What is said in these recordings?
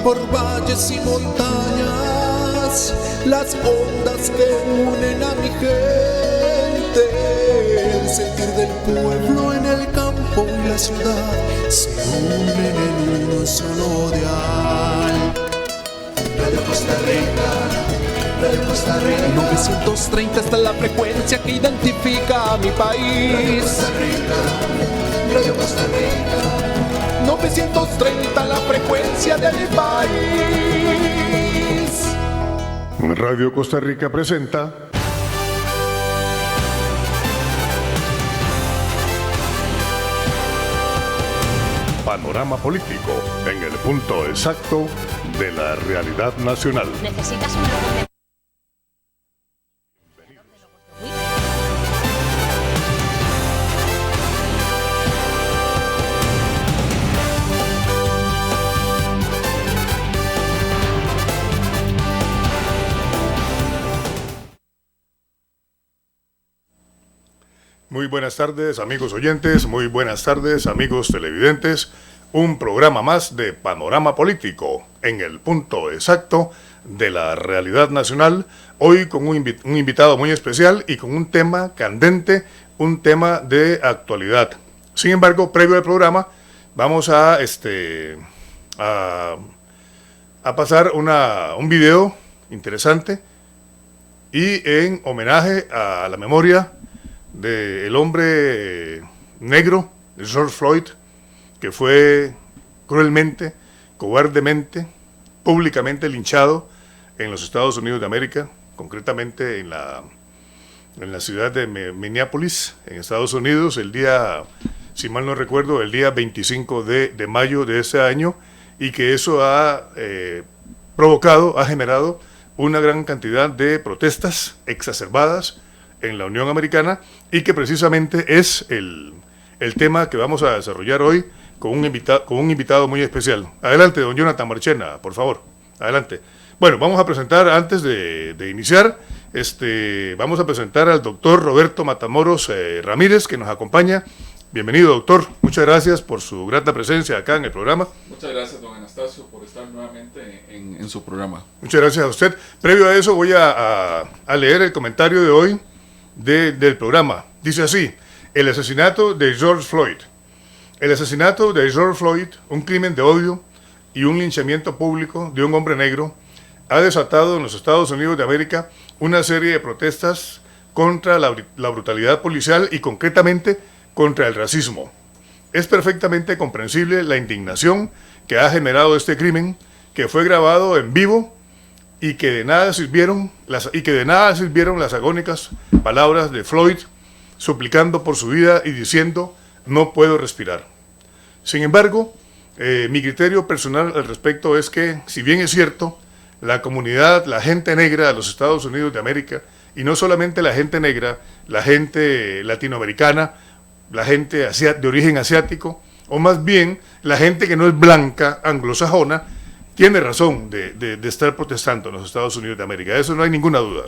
por valles y montañas, las ondas que unen a mi gente, el sentir del pueblo en el campo y la ciudad se unen en un solo dial. Radio Costa Rica, Radio Costa Rica. 930 está la frecuencia que identifica a mi país. Radio Costa Rica, Radio Costa Rica. 930 la frecuencia de mi país. Radio Costa Rica presenta Panorama Político, en el punto exacto de la realidad nacional. ¿Necesitas una orden? Muy buenas tardes, amigos oyentes, muy buenas tardes, amigos televidentes. Un programa más de Panorama Político, en el punto exacto de la realidad nacional. Hoy con un invitado muy especial y con un tema candente, un tema de actualidad. Sin embargo, previo al programa, vamos a pasar un video interesante y en homenaje a la memoria del hombre negro, George Floyd, que fue cruelmente, cobardemente, públicamente linchado en los Estados Unidos de América, concretamente en la ciudad de Minneapolis, en Estados Unidos, el día, si mal no recuerdo, el día 25 de mayo de ese año, y que eso ha generado una gran cantidad de protestas exacerbadas en la Unión Americana, y que precisamente es el tema que vamos a desarrollar hoy con un invitado muy especial. Adelante, don Jonathan Marchena, por favor, adelante. Bueno, vamos a presentar, antes de iniciar, vamos a presentar al doctor Roberto Matamoros Ramírez, que nos acompaña. Bienvenido, doctor, muchas gracias por su grata presencia acá en el programa. Muchas gracias, don Anastasio, por estar nuevamente en su programa. Muchas gracias a usted. Previo a eso voy a leer el comentario de hoy del programa. Dice así: el asesinato de George Floyd. El asesinato de George Floyd, un crimen de odio y un linchamiento público de un hombre negro, ha desatado en los Estados Unidos de América una serie de protestas contra la brutalidad policial y concretamente contra el racismo. Es perfectamente comprensible la indignación que ha generado este crimen, que fue grabado en vivo y que de nada sirvieron las agónicas palabras de Floyd suplicando por su vida y diciendo: no puedo respirar. Sin embargo, mi criterio personal al respecto es que, si bien es cierto, la comunidad, la gente negra de los Estados Unidos de América, y no solamente la gente negra, la gente latinoamericana, la gente de origen asiático, o más bien la gente que no es blanca, anglosajona, tiene razón de estar protestando en los Estados Unidos de América. De eso no hay ninguna duda.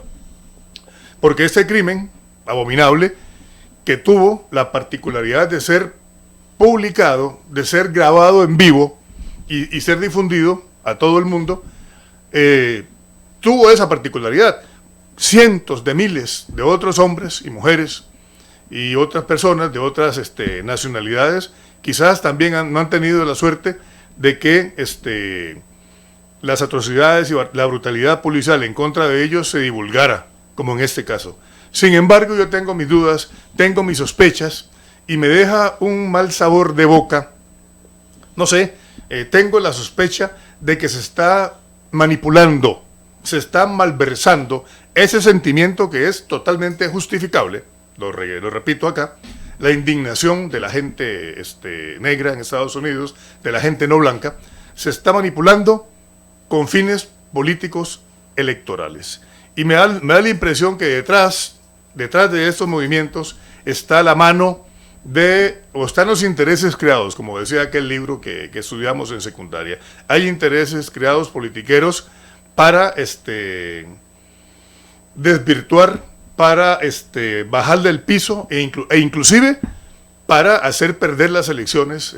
Porque este crimen abominable, que tuvo la particularidad de ser publicado, de ser grabado en vivo y ser difundido a todo el mundo, tuvo esa particularidad. Cientos de miles de otros hombres y mujeres y otras personas de otras nacionalidades quizás también no han tenido la suerte de que las atrocidades y la brutalidad policial en contra de ellos se divulgara, como en este caso. Sin embargo, yo tengo mis dudas, tengo mis sospechas, y me deja un mal sabor de boca. No sé, tengo la sospecha de que se está manipulando, se está malversando ese sentimiento que es totalmente justificable, lo repito acá, la indignación de la gente negra en Estados Unidos, de la gente no blanca, se está manipulando con fines políticos electorales. Y me da la impresión que detrás de estos movimientos está la mano o están los intereses creados, como decía aquel libro que estudiamos en secundaria. Hay intereses creados politiqueros para desvirtuar, para bajar del piso e inclusive para hacer perder las elecciones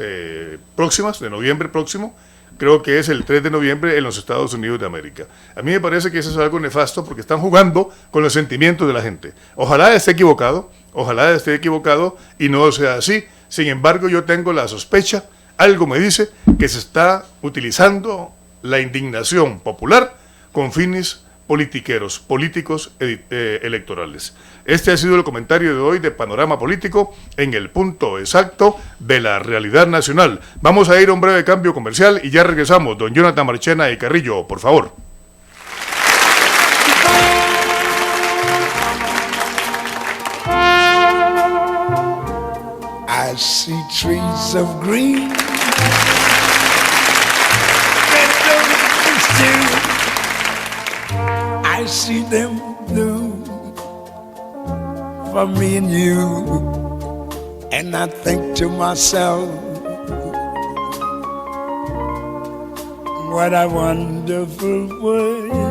próximas, de noviembre próximo, creo que es el 3 de noviembre en los Estados Unidos de América. A mí me parece que eso es algo nefasto porque están jugando con los sentimientos de la gente. Ojalá esté equivocado y no sea así. Sin embargo, yo tengo la sospecha, algo me dice, que se está utilizando la indignación popular con fines políticos electorales. Este ha sido el comentario de hoy de Panorama Político en el punto exacto de la realidad nacional. Vamos a ir a un breve cambio comercial y ya regresamos. Don Jonathan Marchena y Carrillo, por favor. I see trees of green, red roses too. I see them blue for me and you, and I think to myself, what a wonderful world.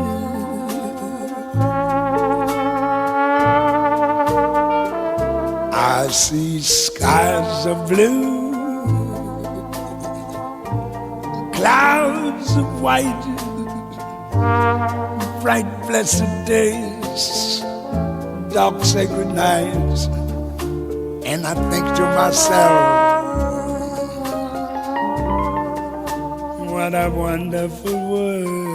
I see skies of blue, clouds of white, bright blessed days, dark sacred nights, and I think to myself, what a wonderful world.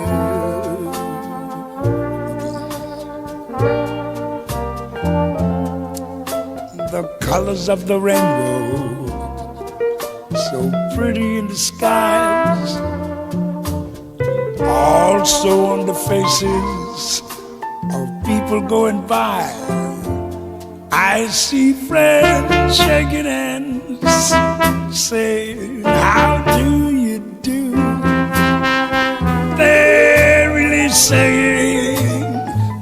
The colors of the rainbow, so pretty in the skies, also on the faces of people going by. I see friends shaking hands, saying, how do you do? They're really saying,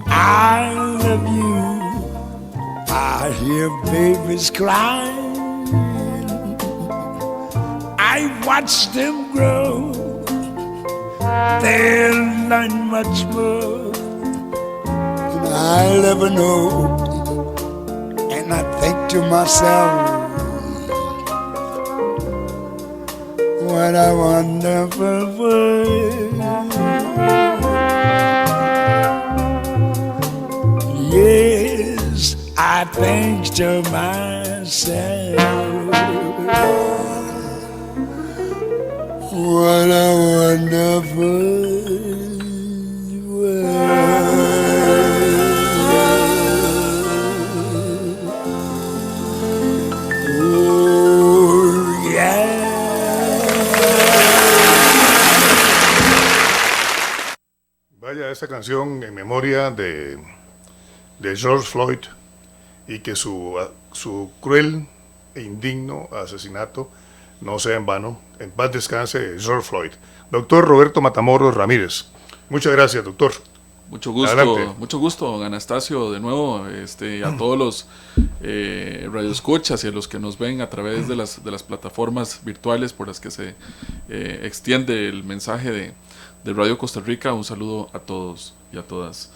I love you. I hear babies crying, I watch them grow, they'll learn much more than I'll ever know. And I think to myself, what a wonderful world. Yes, I think to myself, what a wonderful world. Oh, yeah. Vaya, esta canción en memoria de George Floyd, y que su cruel e indigno asesinato no sea en vano. En paz descanse George Floyd. Doctor Roberto Matamoros Ramírez. Muchas gracias, doctor. Mucho gusto, Adelante. mucho gusto, don Anastasio, de nuevo, a todos los radioescuchas y a los que nos ven a través de las plataformas virtuales por las que se extiende el mensaje de Radio Costa Rica. Un saludo a todos y a todas.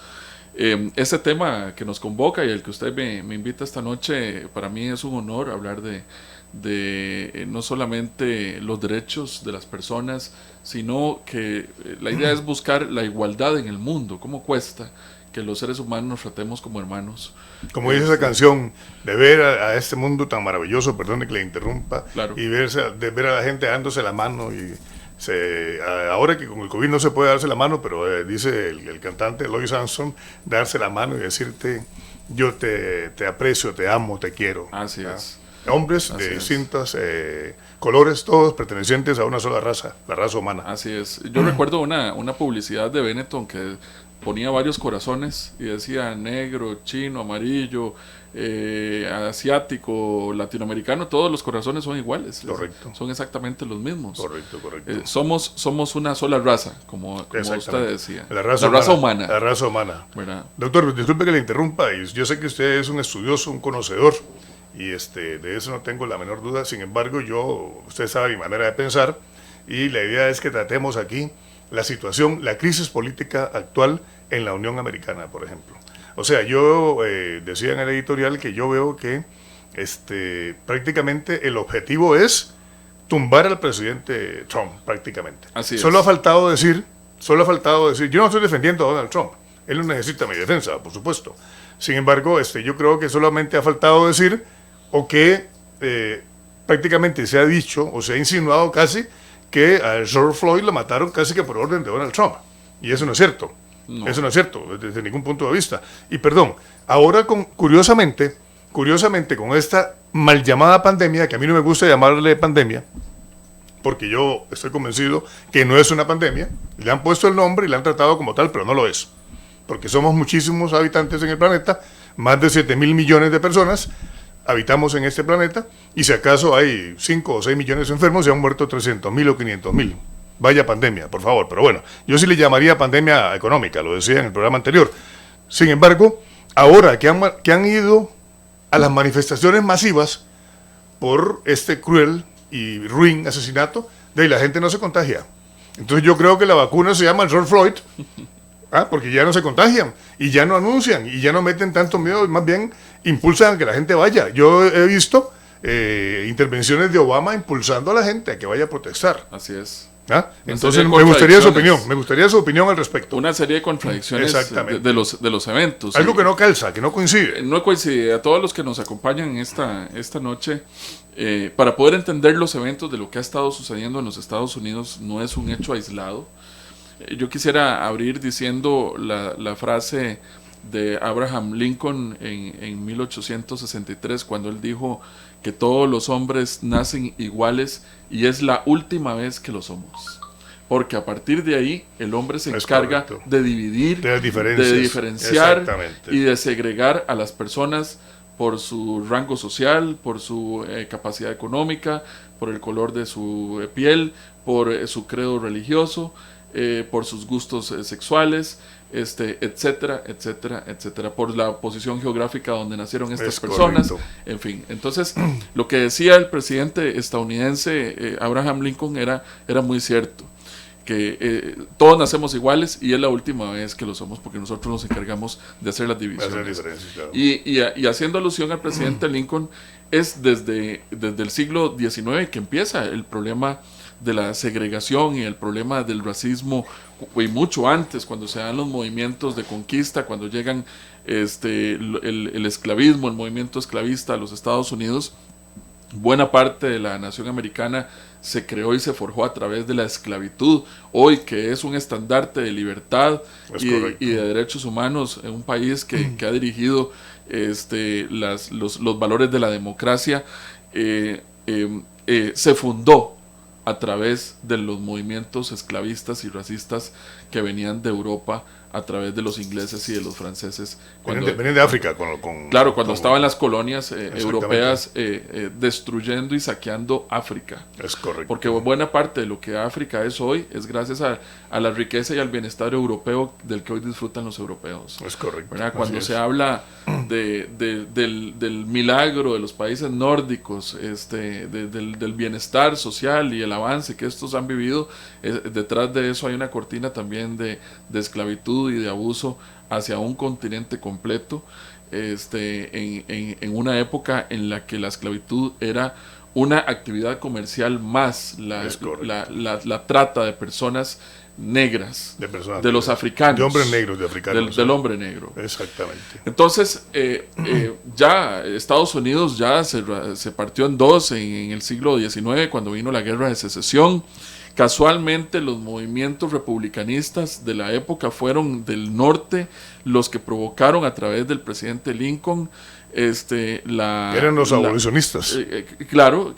Este tema que nos convoca y el que usted me invita esta noche, para mí es un honor hablar de no solamente los derechos de las personas, sino que la idea es buscar la igualdad en el mundo. ¿Cómo cuesta que los seres humanos nos tratemos como hermanos? Como dice esa canción, de ver a este mundo tan maravilloso, perdone que le interrumpa, Claro. y de ver a la gente dándose la mano. Y ahora que con el COVID no se puede darse la mano, pero dice el cantante Louis Armstrong, darse la mano y decirte, yo te aprecio, te amo, te quiero. Así ¿Ah? es. Hombres Así de es. distintos colores, todos pertenecientes a una sola raza, la raza humana. Así es. Yo recuerdo una publicidad de Benetton que ponía varios corazones y decía negro, chino, amarillo, asiático, latinoamericano, todos los corazones son iguales. Correcto. Son exactamente los mismos. Correcto. Somos una sola raza, como usted Exactamente. decía. La raza humana. La raza humana. ¿Verdad? Doctor, disculpe que le interrumpa, y yo sé que usted es un estudioso, un conocedor, y de eso no tengo la menor duda. Sin embargo, usted sabe mi manera de pensar, y la idea es que tratemos aquí la situación, la crisis política actual en la Unión Americana, por ejemplo. O sea, yo decía en el editorial que yo veo que prácticamente el objetivo es tumbar al presidente Trump prácticamente. Así Solo es. ha faltado decir, yo no estoy defendiendo a Donald Trump, él no necesita mi defensa, por supuesto. Sin embargo, yo creo que solamente ha faltado decir, o que prácticamente se ha dicho, o se ha insinuado casi, que a George Floyd lo mataron casi que por orden de Donald Trump. Y eso no es cierto. No. Eso no es cierto, desde ningún punto de vista. Y perdón, ahora curiosamente, con esta mal llamada pandemia, que a mí no me gusta llamarle pandemia, porque yo estoy convencido que no es una pandemia, le han puesto el nombre y la han tratado como tal, pero no lo es. Porque somos muchísimos habitantes en el planeta, más de 7.000 millones de personas habitamos en este planeta, y si acaso hay 5 o 6 millones de enfermos, se han muerto 300.000 o 500.000. Vaya pandemia, por favor. Pero bueno, yo sí le llamaría pandemia económica, lo decía en el programa anterior. Sin embargo, ahora que han ido a las manifestaciones masivas por este cruel y ruin asesinato, de ahí la gente no se contagia. Entonces yo creo que la vacuna se llama George Floyd, porque ya no se contagian, y ya no anuncian, y ya no meten tanto miedo, más bien impulsan a que la gente vaya. Yo he visto intervenciones de Obama impulsando a la gente a que vaya a protestar. Así es. Entonces me gustaría su opinión al respecto. Una serie de contradicciones de los eventos. Algo que no calza, que no coincide. No coincide. A todos los que nos acompañan esta noche, para poder entender los eventos de lo que ha estado sucediendo en los Estados Unidos, no es un hecho aislado. Yo quisiera abrir diciendo la frase de Abraham Lincoln en 1863, cuando él dijo que todos los hombres nacen iguales y es la última vez que lo somos. Porque a partir de ahí el hombre se encarga de dividir, de diferenciar y de segregar a las personas por su rango social, por su capacidad económica, por el color de su piel, por su credo religioso, por sus gustos sexuales, etcétera, etcétera, etcétera, por la posición geográfica donde nacieron estas personas, en fin. Entonces, lo que decía el presidente estadounidense Abraham Lincoln era muy cierto, que todos nacemos iguales y es la última vez que lo somos, porque nosotros nos encargamos de hacer las divisiones. Claro. Y haciendo alusión al presidente Lincoln, es desde el siglo XIX que empieza el problema de la segregación y el problema del racismo, y mucho antes, cuando se dan los movimientos de conquista, cuando llegan el esclavismo, el movimiento esclavista a los Estados Unidos. Buena parte de la nación americana se creó y se forjó a través de la esclavitud, hoy que es un estandarte de libertad y de derechos humanos en un país que ha dirigido los valores de la democracia. Se fundó a través de los movimientos esclavistas y racistas que venían de Europa a través de los ingleses y de los franceses. Venían de África. Cuando estaban las colonias europeas destruyendo y saqueando África. Es correcto. Porque buena parte de lo que África es hoy es gracias a la riqueza y al bienestar europeo del que hoy disfrutan los europeos. Es correcto. Cuando se habla del milagro de los países nórdicos, del bienestar social y el avance que estos han vivido, detrás de eso hay una cortina también de esclavitud y de abuso hacia un continente completo, en una época en la que la esclavitud era una actividad comercial más, la trata de personas negras, de los africanos, de hombres negros, de africanos, del hombre negro. Exactamente. Entonces, ya Estados Unidos ya se partió en dos en el siglo XIX, cuando vino la Guerra de Secesión. Casualmente los movimientos republicanistas de la época fueron del norte los que provocaron a través del presidente Lincoln eran los abolicionistas. Claro,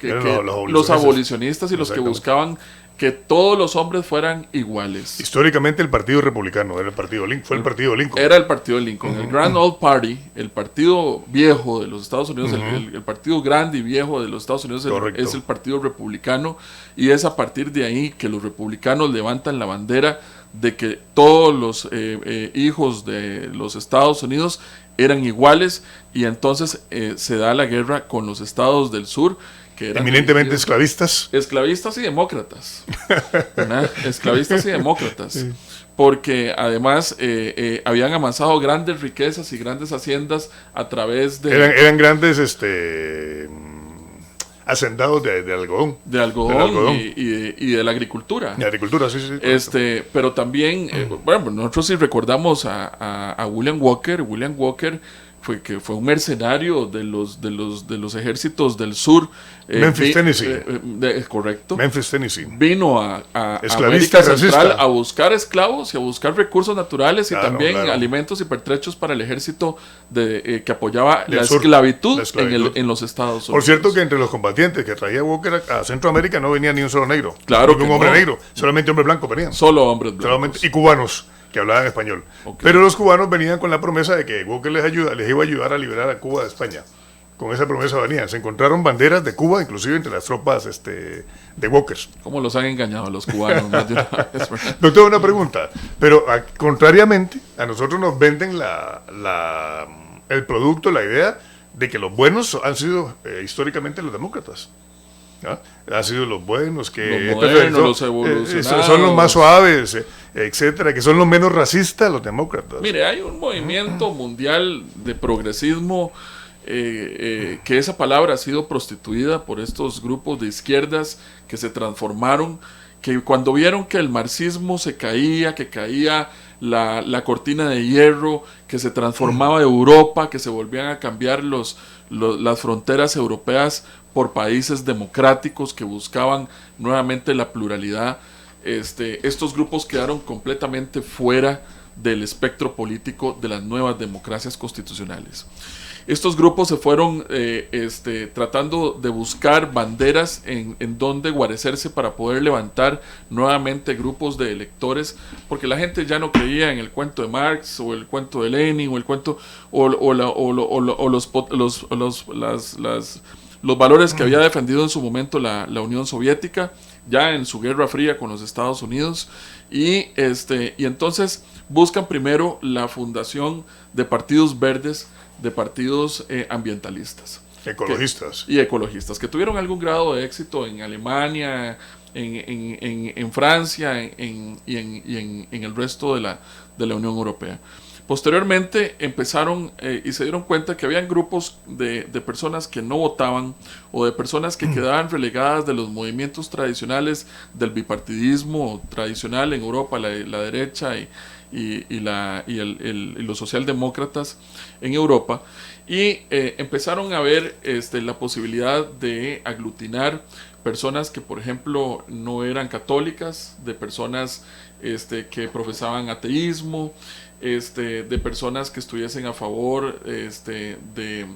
los abolicionistas y los que buscaban que todos los hombres fueran iguales. Históricamente el Partido Republicano fue el Partido Lincoln. Era el Partido de Lincoln. El Grand Old Party, el partido viejo de los Estados Unidos, el partido grande y viejo de los Estados Unidos es el Partido Republicano, y es a partir de ahí que los republicanos levantan la bandera de que todos los hijos de los Estados Unidos eran iguales, y entonces se da la guerra con los estados del sur, que eran eminentemente esclavistas y demócratas. Esclavistas y demócratas. Sí. Porque además habían amasado grandes riquezas y grandes haciendas a través de... Eran grandes hacendados de algodón. De algodón, y de la agricultura. De agricultura, sí. Pero también, bueno, nosotros sí recordamos a William Walker. William Walker fue un mercenario de los ejércitos del sur. Memphis, Tennessee. Correcto. Memphis, Tennessee. Vino a Esclavista, América Central racista. a buscar esclavos y a buscar recursos naturales y Claro, también claro. alimentos y pertrechos para el ejército que apoyaba Del la sur. esclavitud, La esclavitud. en los Estados Unidos. Por cierto que entre los combatientes que traía Walker a Centroamérica no venía ni un solo negro. Claro Ningún que hombre no. negro. Solamente hombres blancos venían. Solo hombres blancos. Solamente, y cubanos que hablaban español. Ok. Pero los cubanos venían con la promesa de que Walker les iba a ayudar a liberar a Cuba de España. Con esa promesa venían. Se encontraron banderas de Cuba, inclusive entre las tropas de Walker. ¿Cómo los han engañado a los cubanos? Más de una vez, ¿verdad? Doctor, una pregunta. Pero contrariamente, a nosotros nos venden el producto, la idea de que los buenos han sido históricamente los demócratas. ¿Ah? Han sido los buenos, que Los modernos, los evolucionados. son los más suaves, etcétera, que son los menos racistas, los demócratas. Mire, hay un movimiento mundial de progresismo que esa palabra ha sido prostituida por estos grupos de izquierdas que se transformaron, que cuando vieron que el marxismo se caía, que caía la cortina de hierro, que se transformaba Europa, que se volvían a cambiar las fronteras europeas por países democráticos que buscaban nuevamente la pluralidad, estos grupos quedaron completamente fuera del espectro político de las nuevas democracias constitucionales. Estos grupos se fueron tratando de buscar banderas en donde guarecerse para poder levantar nuevamente grupos de electores, porque la gente ya no creía en el cuento de Marx o el cuento de Lenin o el cuento los valores que había defendido en su momento la Unión Soviética, ya en su Guerra Fría con los Estados Unidos, y entonces buscan primero la fundación de partidos verdes, de partidos ambientalistas. Ecologistas. Y ecologistas, que tuvieron algún grado de éxito en Alemania, en Francia y en el resto de la Unión Europea. Posteriormente empezaron y se dieron cuenta que habían grupos de personas que no votaban o de personas que quedaban relegadas de los movimientos tradicionales del bipartidismo tradicional en Europa, la derecha y los socialdemócratas en Europa, y empezaron a ver la posibilidad de aglutinar personas que, por ejemplo, no eran católicas, de personas que profesaban ateísmo, de personas que estuviesen a favor de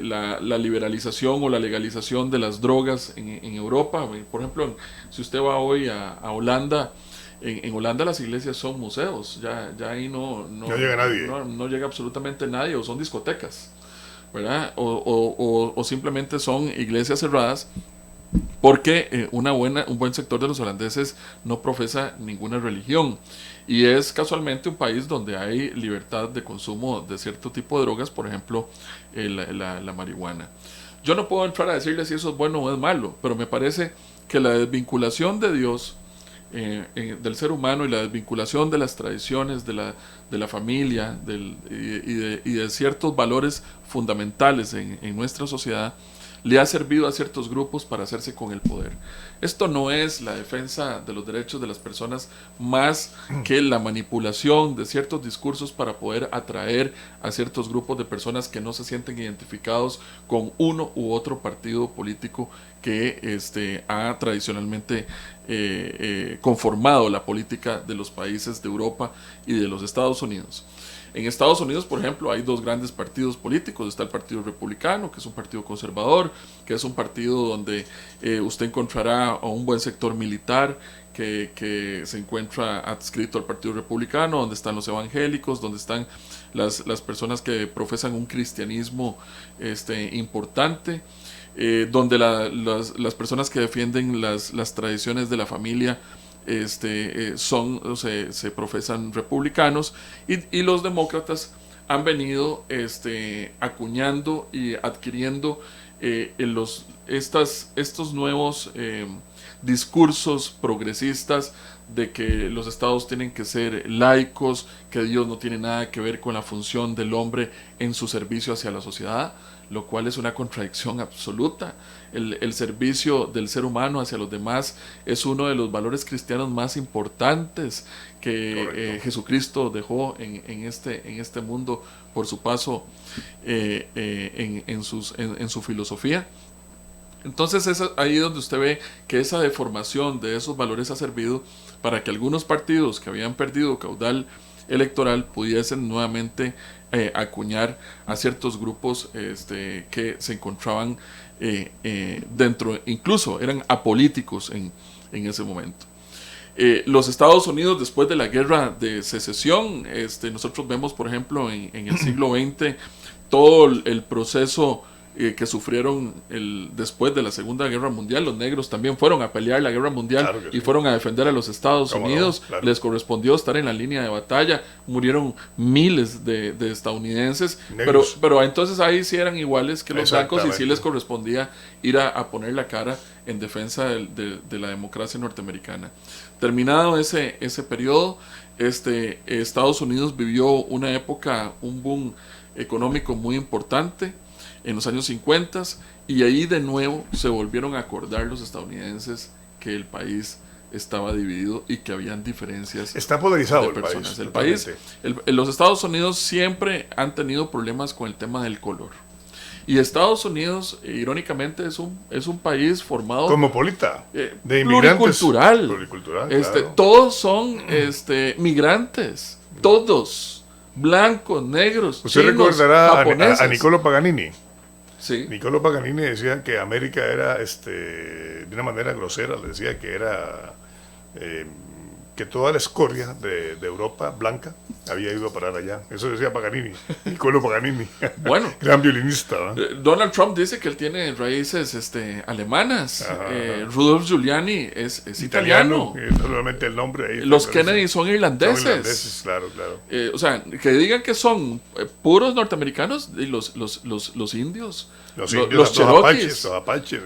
la liberalización o la legalización de las drogas en Europa. Por ejemplo, si usted va hoy a Holanda, en Holanda las iglesias son museos, ya ahí no llega nadie. No llega absolutamente nadie, o son discotecas, ¿verdad? O simplemente son iglesias cerradas, porque un buen sector de los holandeses no profesa ninguna religión, y es casualmente un país donde hay libertad de consumo de cierto tipo de drogas, por ejemplo la marihuana. Yo no puedo entrar a decirle si eso es bueno o es malo, pero me parece que la desvinculación de Dios del ser humano y la desvinculación de las tradiciones de la familia y de ciertos valores fundamentales en nuestra sociedad le ha servido a ciertos grupos para hacerse con el poder. Esto no es la defensa de los derechos de las personas, más que la manipulación de ciertos discursos para poder atraer a ciertos grupos de personas que no se sienten identificados con uno u otro partido político que ha tradicionalmente conformado la política de los países de Europa y de los Estados Unidos. En Estados Unidos, por ejemplo, hay dos grandes partidos políticos. Está el Partido Republicano, que es un partido conservador, que es un partido donde usted encontrará a un buen sector militar que se encuentra adscrito al Partido Republicano, donde están los evangélicos, donde están las personas que profesan un cristianismo importante, donde las personas que defienden las tradiciones de la familia se profesan republicanos, y los demócratas han venido acuñando y adquiriendo estos nuevos discursos progresistas de que los estados tienen que ser laicos, que Dios no tiene nada que ver con la función del hombre en su servicio hacia la sociedad, lo cual es una contradicción absoluta. El servicio del ser humano hacia los demás es uno de los valores cristianos más importantes que Jesucristo dejó en este mundo por su paso en su filosofía. Entonces es ahí donde usted ve que esa deformación de esos valores ha servido para que algunos partidos que habían perdido caudal electoral pudiesen nuevamente acuñar a ciertos grupos que se encontraban dentro, incluso eran apolíticos en ese momento. Los Estados Unidos, después de la guerra de secesión, nosotros vemos, por ejemplo, en el siglo XX, todo el proceso que sufrieron después de la Segunda Guerra Mundial. Los negros también fueron a pelear la guerra mundial, claro y sí, fueron a defender a los Estados Unidos. No, claro. Les correspondió estar en la línea de batalla, murieron miles de estadounidenses, pero entonces ahí sí eran iguales que los blancos y sí les correspondía ir a poner la cara en defensa de la democracia norteamericana. Terminado ese periodo, Estados Unidos vivió una época, un boom económico muy importante en los años 50, y ahí de nuevo se volvieron a acordar los estadounidenses que el país estaba dividido y que habían diferencias. Está polarizado de personas. El país, los Estados Unidos siempre han tenido problemas con el tema del color. Y Estados Unidos, irónicamente, es un país formado cosmopolita, de inmigrantes, pluricultural, claro. Todos son migrantes, todos, blancos, negros, usted chinos, recordará japoneses. a Niccolo Paganini. Sí. Niccolo Paganini decía que América era, de una manera grosera, le decía que era que toda la escoria de Europa blanca había ido a parar allá. Eso decía Paganini, Niccolo Paganini. Bueno, gran violinista, ¿no? Donald Trump dice que él tiene raíces alemanas. Rudolph Giuliani es italiano. Solamente el nombre ahí. Los Kennedy son irlandeses. Son irlandeses, claro. O sea, que digan que son puros norteamericanos, y los indios. Los Cherokees, los Apaches,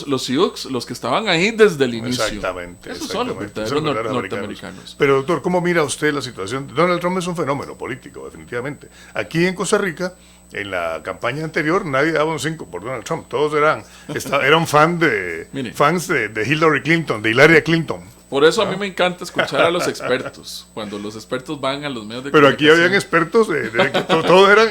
los Sioux, los que estaban ahí desde el inicio. Exactamente. Esos son los verdaderos norteamericanos. Pero doctor, ¿cómo mira usted la situación? Donald Trump es un fenómeno político, definitivamente. Aquí en Costa Rica, en la campaña anterior, nadie daba un 5 por Donald Trump. Todos eran fans de Hillary Clinton, de Hilaria Clinton. Por eso a mí me encanta escuchar a los expertos, cuando los expertos van a los medios de comunicación. Pero aquí habían expertos, todos eran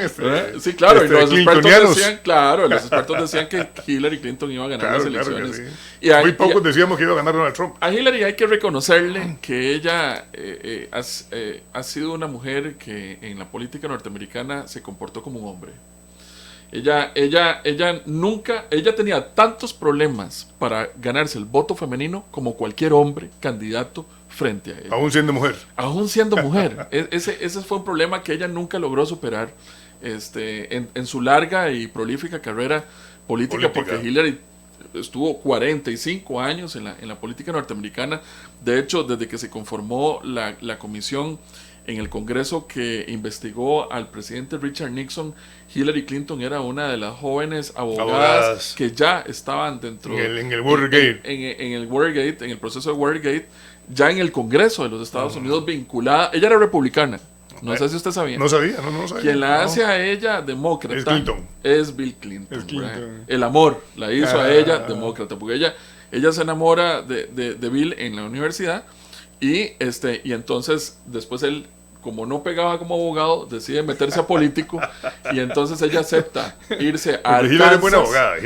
sí, claro, y los expertos decían, los expertos decían que Hillary Clinton iba a ganar las elecciones. Claro sí. Muy pocos decíamos que iba a ganar Donald Trump. A Hillary hay que reconocerle que ella ha sido una mujer que en la política norteamericana se comportó como un hombre. Ella tenía tantos problemas para ganarse el voto femenino como cualquier hombre candidato frente a ella. Aún siendo mujer. Ese fue un problema que ella nunca logró superar en su larga y prolífica carrera política. Porque Hillary estuvo 45 años en la política norteamericana. De hecho, desde que se conformó la comisión en el Congreso que investigó al presidente Richard Nixon, Hillary Clinton era una de las jóvenes abogadas que ya estaban dentro en el Watergate. En el Watergate, en el proceso de Watergate, ya en el Congreso de los Estados Unidos vinculada. Ella era republicana. No sé si usted sabía. No sabía. Quien la hace a ella demócrata es Bill Clinton. El amor la hizo a ella demócrata, porque ella se enamora de Bill en la universidad y entonces después él, como no pegaba como abogado, decide meterse a político y entonces ella acepta irse a Arkansas. Hillary es buena abogada.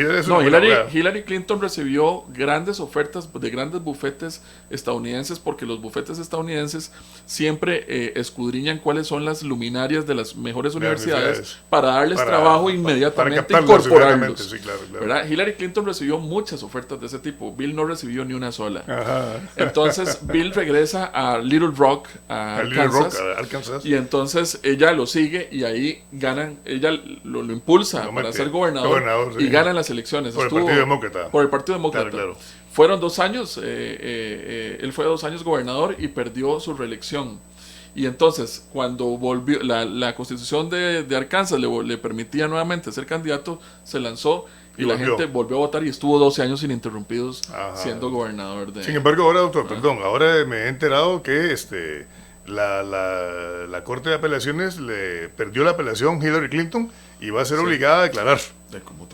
Hillary Clinton recibió grandes ofertas de grandes bufetes estadounidenses, porque los bufetes estadounidenses siempre escudriñan cuáles son las luminarias de las mejores universidades para darles trabajo inmediatamente, incorporarlos. Sí, claro. ¿Verdad? Hillary Clinton recibió muchas ofertas de ese tipo. Bill no recibió ni una sola. Entonces Bill regresa a Little Rock, a Arkansas, y entonces ella lo sigue y ahí ganan, ella lo impulsa para ser gobernador y ganan las elecciones. Por el Partido Demócrata. Claro. Fueron 2 años, él fue 2 años gobernador y perdió su reelección. Y entonces, cuando volvió la constitución de Arkansas le permitía nuevamente ser candidato, se lanzó y la gente volvió a votar y estuvo 12 años ininterrumpidos siendo gobernador de... Sin embargo, ahora, doctor, perdón, ahora me he enterado que la Corte de Apelaciones le perdió la apelación Hillary Clinton y va a ser obligada a declarar.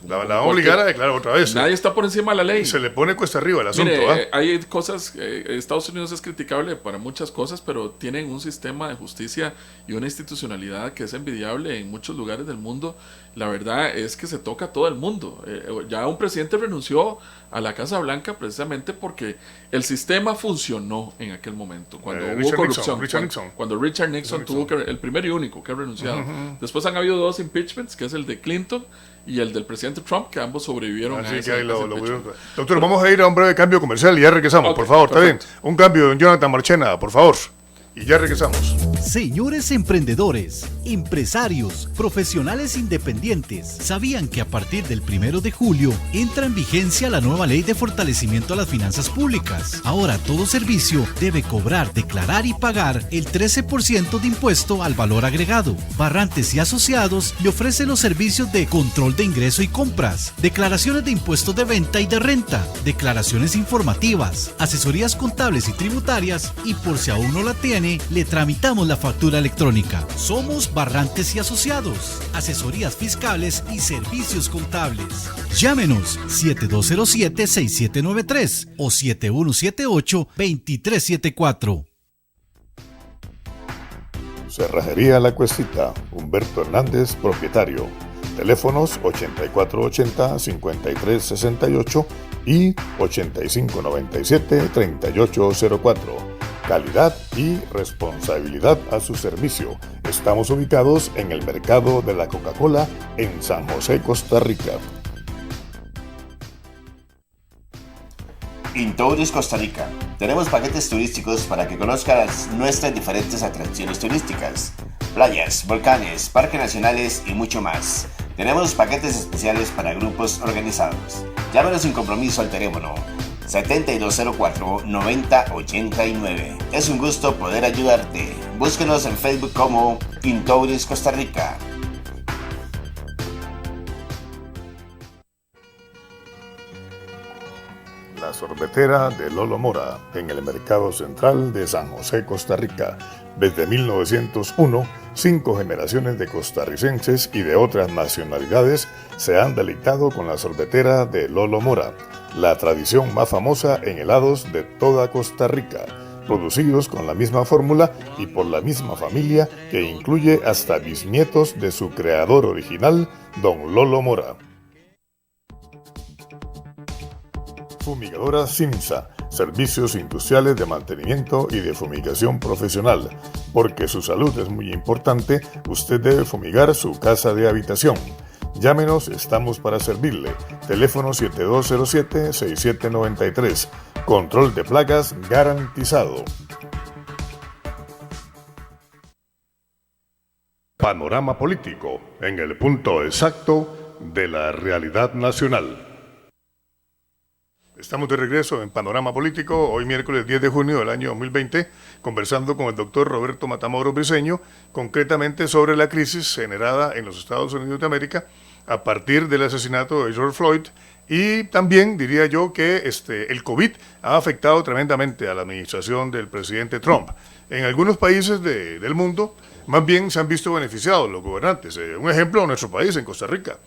La van a obligar a declarar otra vez. Nadie está por encima de la ley. Se le pone cuesta arriba el asunto. Mire, hay cosas, Estados Unidos es criticable para muchas cosas, pero tienen un sistema de justicia y una institucionalidad que es envidiable en muchos lugares del mundo. La verdad es que se toca a todo el mundo. Ya un presidente renunció a la Casa Blanca precisamente porque el sistema funcionó en aquel momento, cuando hubo corrupción. Cuando Richard Nixon tuvo el primero y único que ha renunciado. Después han habido 2 impeachments, que es el de Clinton y el del presidente Trump, que ambos sobrevivieron a ese Doctor, vamos a ir a un breve cambio comercial y ya regresamos, por favor, perfecto. ¿Está bien? Un cambio, don Jonathan Marchena, por favor. Y ya regresamos. Señores emprendedores, empresarios, profesionales independientes, ¿sabían que a partir del 1 de julio entra en vigencia la nueva ley de fortalecimiento a las finanzas públicas? Ahora todo servicio debe cobrar, declarar y pagar el 13% de impuesto al valor agregado. Barrantes y Asociados le ofrece los servicios de control de ingreso y compras, declaraciones de impuestos de venta y de renta, declaraciones informativas, asesorías contables y tributarias, y por si aún no la tiene, le tramitamos la factura electrónica. Somos Barrantes y Asociados, asesorías fiscales y servicios contables. Llámenos 7207-6793 o 7178-2374. Cerrajería La Cuestita, Humberto Hernández, propietario. Teléfonos 8480-5368 y 8597-3804. Calidad y responsabilidad a su servicio. Estamos ubicados en el Mercado de la Coca-Cola en San José, Costa Rica. Intourist Costa Rica. Tenemos paquetes turísticos para que conozcas nuestras diferentes atracciones turísticas, playas, volcanes, parques nacionales y mucho más. Tenemos paquetes especiales para grupos organizados. Llámanos sin compromiso al teléfono 7204-9089. Es un gusto poder ayudarte. Búsquenos en Facebook como Intourist Costa Rica. La sorbetera de Lolo Mora, en el Mercado Central de San José, Costa Rica. Desde 1901, 5 generaciones de costarricenses y de otras nacionalidades se han deleitado con la sorbetera de Lolo Mora, la tradición más famosa en helados de toda Costa Rica, producidos con la misma fórmula y por la misma familia que incluye hasta bisnietos de su creador original, don Lolo Mora. Fumigadora Simsa, servicios industriales de mantenimiento y de fumigación profesional. Porque su salud es muy importante, usted debe fumigar su casa de habitación. Llámenos, estamos para servirle. Teléfono 7207-6793. Control de plagas garantizado. Panorama político, en el punto exacto de la realidad nacional. Estamos de regreso en Panorama Político, hoy miércoles 10 de junio del año 2020, conversando con el doctor Roberto Matamoros Briceño, concretamente sobre la crisis generada en los Estados Unidos de América a partir del asesinato de George Floyd, y también diría yo que el COVID ha afectado tremendamente a la administración del presidente Trump. En algunos países del mundo, más bien se han visto beneficiados los gobernantes. Un ejemplo, nuestro país, en Costa Rica.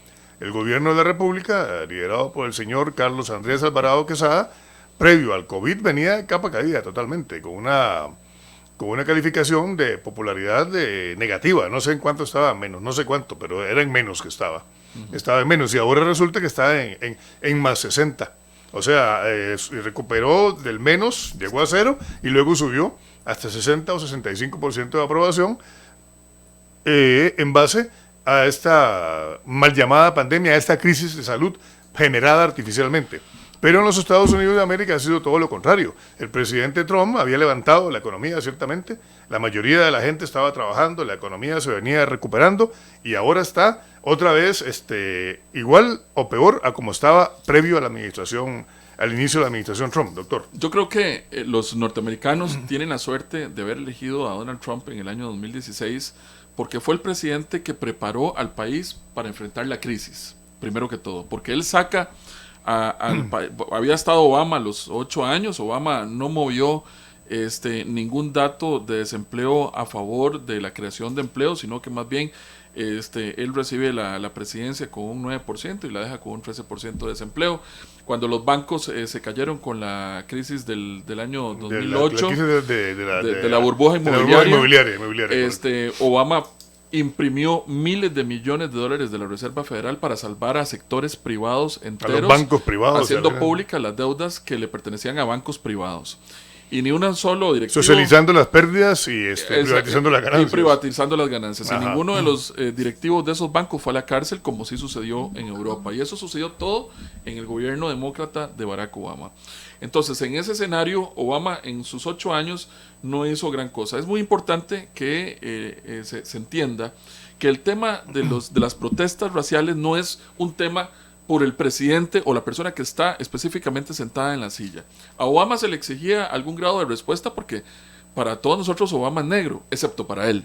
El gobierno de la República, liderado por el señor Carlos Andrés Alvarado Quesada, previo al COVID venía de capa caída totalmente, con una calificación de popularidad negativa. No sé en cuánto estaba, menos, no sé cuánto, pero era en menos que estaba. Estaba en menos y ahora resulta que está en más 60. O sea, recuperó del menos, llegó a 0 y luego subió hasta 60 o 65% de aprobación en base a esta mal llamada pandemia, a esta crisis de salud generada artificialmente. Pero en los Estados Unidos de América ha sido todo lo contrario. El presidente Trump había levantado la economía, ciertamente, la mayoría de la gente estaba trabajando, la economía se venía recuperando y ahora está otra vez igual o peor a como estaba previo a la administración, al inicio de la administración Trump, doctor. Yo creo que los norteamericanos tienen la suerte de haber elegido a Donald Trump en el año 2016 porque fue el presidente que preparó al país para enfrentar la crisis, primero que todo, porque él saca había estado Obama a los 8 años, Obama no movió ningún dato de desempleo a favor de la creación de empleo, sino que más bien él recibe la presidencia con un 9% y la deja con un 13% de desempleo. Cuando los bancos se cayeron con la crisis del año 2008, de la burbuja inmobiliaria, Obama imprimió miles de millones de dólares de la Reserva Federal para salvar a sectores privados enteros, a los bancos privados, haciendo públicas las deudas que le pertenecían a bancos privados. Y ni un solo directivo... Socializando las pérdidas y privatizando las ganancias. Y privatizando las ganancias. Y ninguno de los directivos de esos bancos fue a la cárcel, como sí sucedió en Europa. Y eso sucedió todo en el gobierno demócrata de Barack Obama. Entonces, en ese escenario, Obama en sus 8 años no hizo gran cosa. Es muy importante que se entienda que el tema de las protestas raciales no es un tema por el presidente o la persona que está específicamente sentada en la silla. A Obama se le exigía algún grado de respuesta porque para todos nosotros Obama es negro, excepto para él,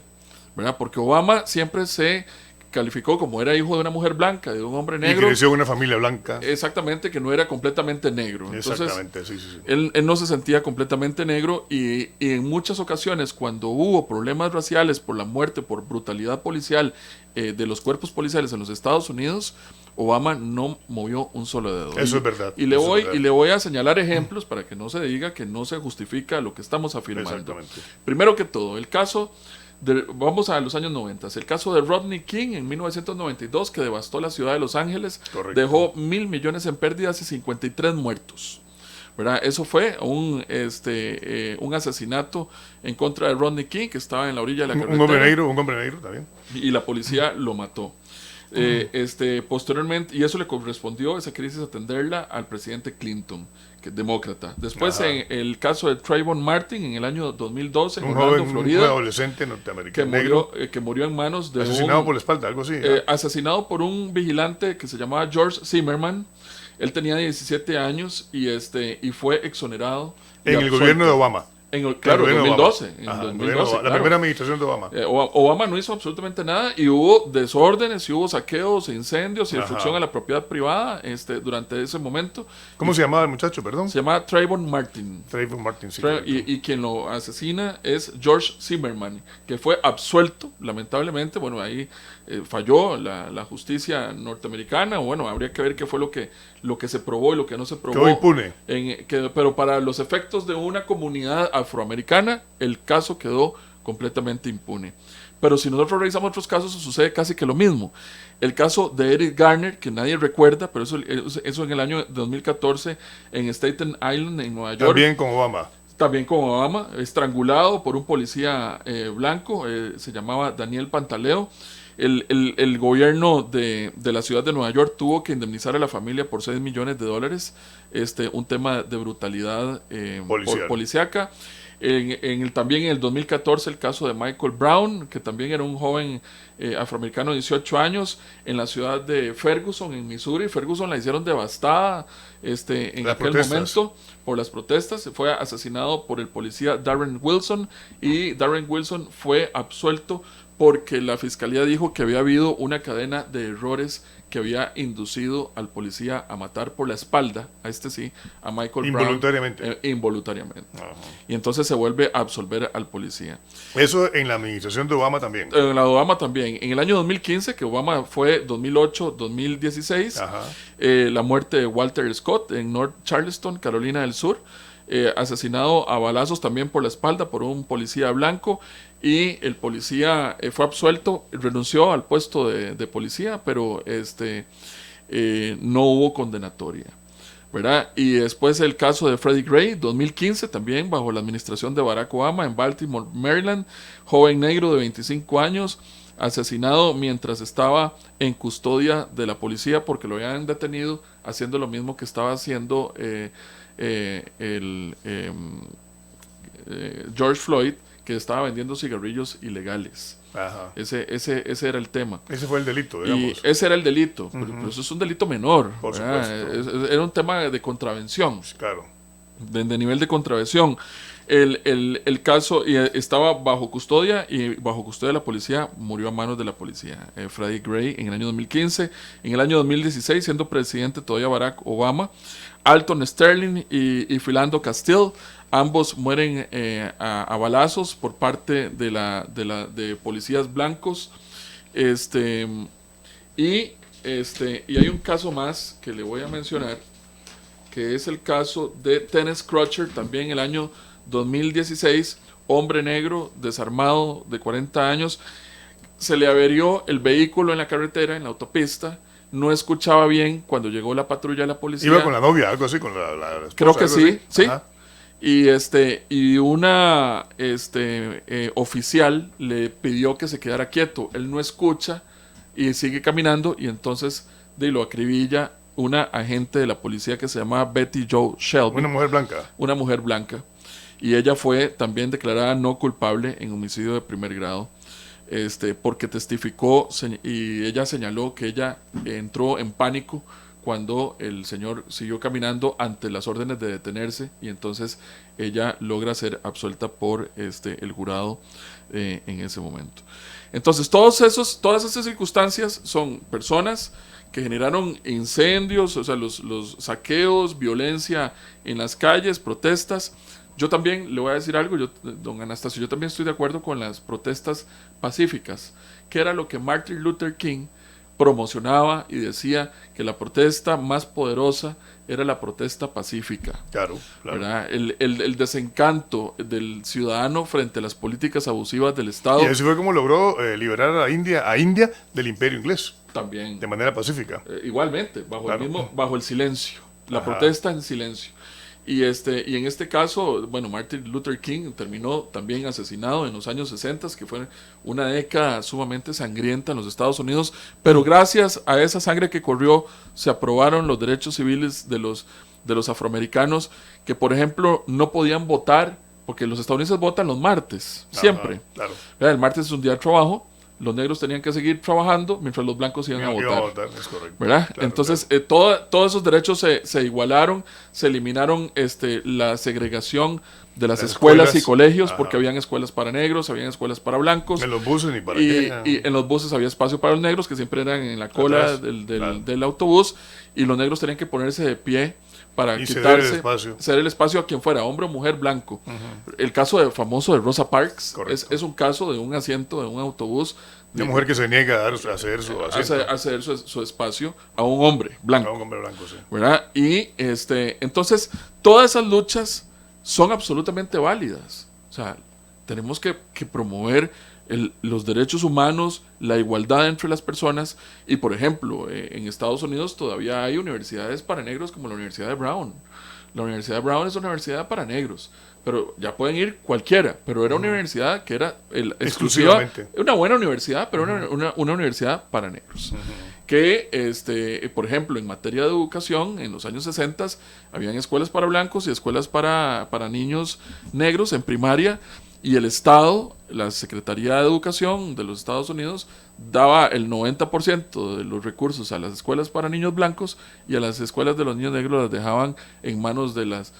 ¿verdad? Porque Obama siempre se calificó como era hijo de una mujer blanca, de un hombre negro. Y creció en una familia blanca. Exactamente, que no era completamente negro. Exactamente, sí. Él no se sentía completamente negro y en muchas ocasiones cuando hubo problemas raciales por la muerte, por brutalidad policial de los cuerpos policiales en los Estados Unidos, Obama no movió un solo dedo. Eso es verdad. Y le voy a señalar ejemplos para que no se diga que no se justifica lo que estamos afirmando. Exactamente. Primero que todo, el caso... vamos a los años 90. El caso de Rodney King en 1992 que devastó la ciudad de Los Ángeles. Correcto. Dejó 1.000 millones en pérdidas y 53 muertos. ¿Verdad? Eso fue un asesinato en contra de Rodney King que estaba en la orilla de la carretera. Un hombre negro también. Y la policía lo mató. Posteriormente, y eso le correspondió esa crisis atenderla al presidente Clinton, que es demócrata. Después, en el caso de Trayvon Martin, en el año 2012, en Orlando, Florida, un adolescente norteamericano que murió en manos de asesinado por la espalda, algo así. Asesinado por un vigilante que se llamaba George Zimmerman. Él tenía 17 años y fue exonerado. En el gobierno de Obama. Claro, en 2012. La primera administración de Obama. Obama no hizo absolutamente nada y hubo desórdenes, y hubo saqueos, incendios y destrucción a la propiedad privada durante ese momento. ¿Cómo se llamaba el muchacho, perdón? Se llamaba Trayvon Martin. Trayvon Martin, sí. Y quien lo asesina es George Zimmerman, que fue absuelto, lamentablemente. Bueno, ahí falló la justicia norteamericana. Bueno, habría que ver qué fue lo que se probó y lo que no se probó. Quedó impune. Pero para los efectos de una comunidad afroamericana, el caso quedó completamente impune. Pero si nosotros revisamos otros casos, sucede casi que lo mismo. El caso de Eric Garner, que nadie recuerda, pero eso en el año 2014 en Staten Island, en Nueva York. También con Obama, estrangulado por un policía blanco, se llamaba Daniel Pantaleo. El gobierno de la ciudad de Nueva York tuvo que indemnizar a la familia por $6 millones, un tema de brutalidad policíaca. También en el 2014 el caso de Michael Brown, que también era un joven afroamericano de 18 años en la ciudad de Ferguson, en Missouri. Ferguson la hicieron devastada en aquel momento por las protestas. Fue asesinado por el policía Darren Wilson y Darren Wilson fue absuelto porque la fiscalía dijo que había habido una cadena de errores que había inducido al policía a matar por la espalda, a Michael Brown. Involuntariamente. Y entonces se vuelve a absolver al policía. Eso en la administración de Obama también. En la de Obama también. En el año 2015, que Obama fue 2008-2016, la muerte de Walter Scott en North Charleston, Carolina del Sur, asesinado a balazos también por la espalda por un policía blanco. Y el policía fue absuelto, renunció al puesto de policía, pero no hubo condenatoria, ¿verdad? Y después el caso de Freddie Gray, 2015, también bajo la administración de Barack Obama en Baltimore, Maryland, joven negro de 25 años, asesinado mientras estaba en custodia de la policía porque lo habían detenido haciendo lo mismo que estaba haciendo George Floyd, que estaba vendiendo cigarrillos ilegales. Ajá. Ese era el tema. Ese fue el delito, digamos. Y ese era el delito, pero eso es un delito menor. Por ¿verdad? supuesto. Era un tema de contravención, Claro. de nivel de contravención. El caso estaba bajo custodia y bajo custodia de la policía murió a manos de la policía. Freddie Gray en el año 2015. En el año 2016, siendo presidente todavía Barack Obama, Alton Sterling y Philando Castile, ambos mueren a balazos por parte de policías blancos. Y hay un caso más que le voy a mencionar, que es el caso de Dennis Crutcher, también el año 2016, hombre negro, desarmado, de 40 años, se le averió el vehículo en la carretera, en la autopista, no escuchaba bien cuando llegó la patrulla de la policía. Iba con la novia, algo así, con la esposa. Creo que sí, sí. Ajá. Y una oficial le pidió que se quedara quieto. Él no escucha y sigue caminando, y entonces lo acribilla una agente de la policía que se llama Betty Jo Shelby. Una mujer blanca. Una mujer blanca. Y ella fue también declarada no culpable en homicidio de primer grado, porque testificó y ella señaló que ella entró en pánico cuando el señor siguió caminando ante las órdenes de detenerse, y entonces ella logra ser absuelta por el jurado en ese momento. Entonces todas esas circunstancias son personas que generaron incendios, o sea, los saqueos, violencia en las calles, protestas. Yo también le voy a decir algo, don Anastasio, yo también estoy de acuerdo con las protestas pacíficas, que era lo que Martin Luther King promocionaba y decía que la protesta más poderosa era la protesta pacífica. Claro, claro. ¿Verdad? El desencanto del ciudadano frente a las políticas abusivas del Estado. Y así fue como logró liberar a India del imperio inglés. También. De manera pacífica. Igualmente, bajo el silencio. La Ajá. protesta en silencio. Y en este caso, bueno, Martin Luther King terminó también asesinado en los años 60, que fue una década sumamente sangrienta en los Estados Unidos, pero gracias a esa sangre que corrió se aprobaron los derechos civiles de los afroamericanos, que por ejemplo no podían votar, porque los estadounidenses votan los martes, siempre. Claro. El martes es un día de trabajo, los negros tenían que seguir trabajando mientras los blancos iban a votar. Es correcto. ¿Verdad? Claro, Entonces, claro. todos esos derechos se igualaron, se eliminaron la segregación de las escuelas y colegios, ajá, porque habían escuelas para negros, habían escuelas para blancos. En los buses ni para y qué. en los buses había espacio para los negros, que siempre eran en la cola Atrás, del autobús, y los negros tenían que ponerse de pie para Y quitarse, ceder el espacio a quien fuera, hombre o mujer blanco. El caso famoso de Rosa Parks es un caso de un asiento de un autobús. Una mujer que se niega a ceder su asiento. A ceder su espacio a un hombre blanco. A un hombre blanco, sí. ¿Verdad? Y entonces todas esas luchas son absolutamente válidas. O sea, tenemos que promover los derechos humanos, la igualdad entre las personas. Y por ejemplo, en Estados Unidos todavía hay universidades para negros, como la Universidad de Brown. La Universidad de Brown es una universidad para negros, pero ya pueden ir cualquiera, pero era una universidad que era exclusiva, una buena universidad, pero una universidad para negros. Que, por ejemplo, en materia de educación, en los años 60 habían escuelas para blancos y escuelas para niños negros en primaria, y el Estado, la Secretaría de Educación de los Estados Unidos, daba el 90% de los recursos a las escuelas para niños blancos, y a las escuelas de los niños negros las dejaban en manos de las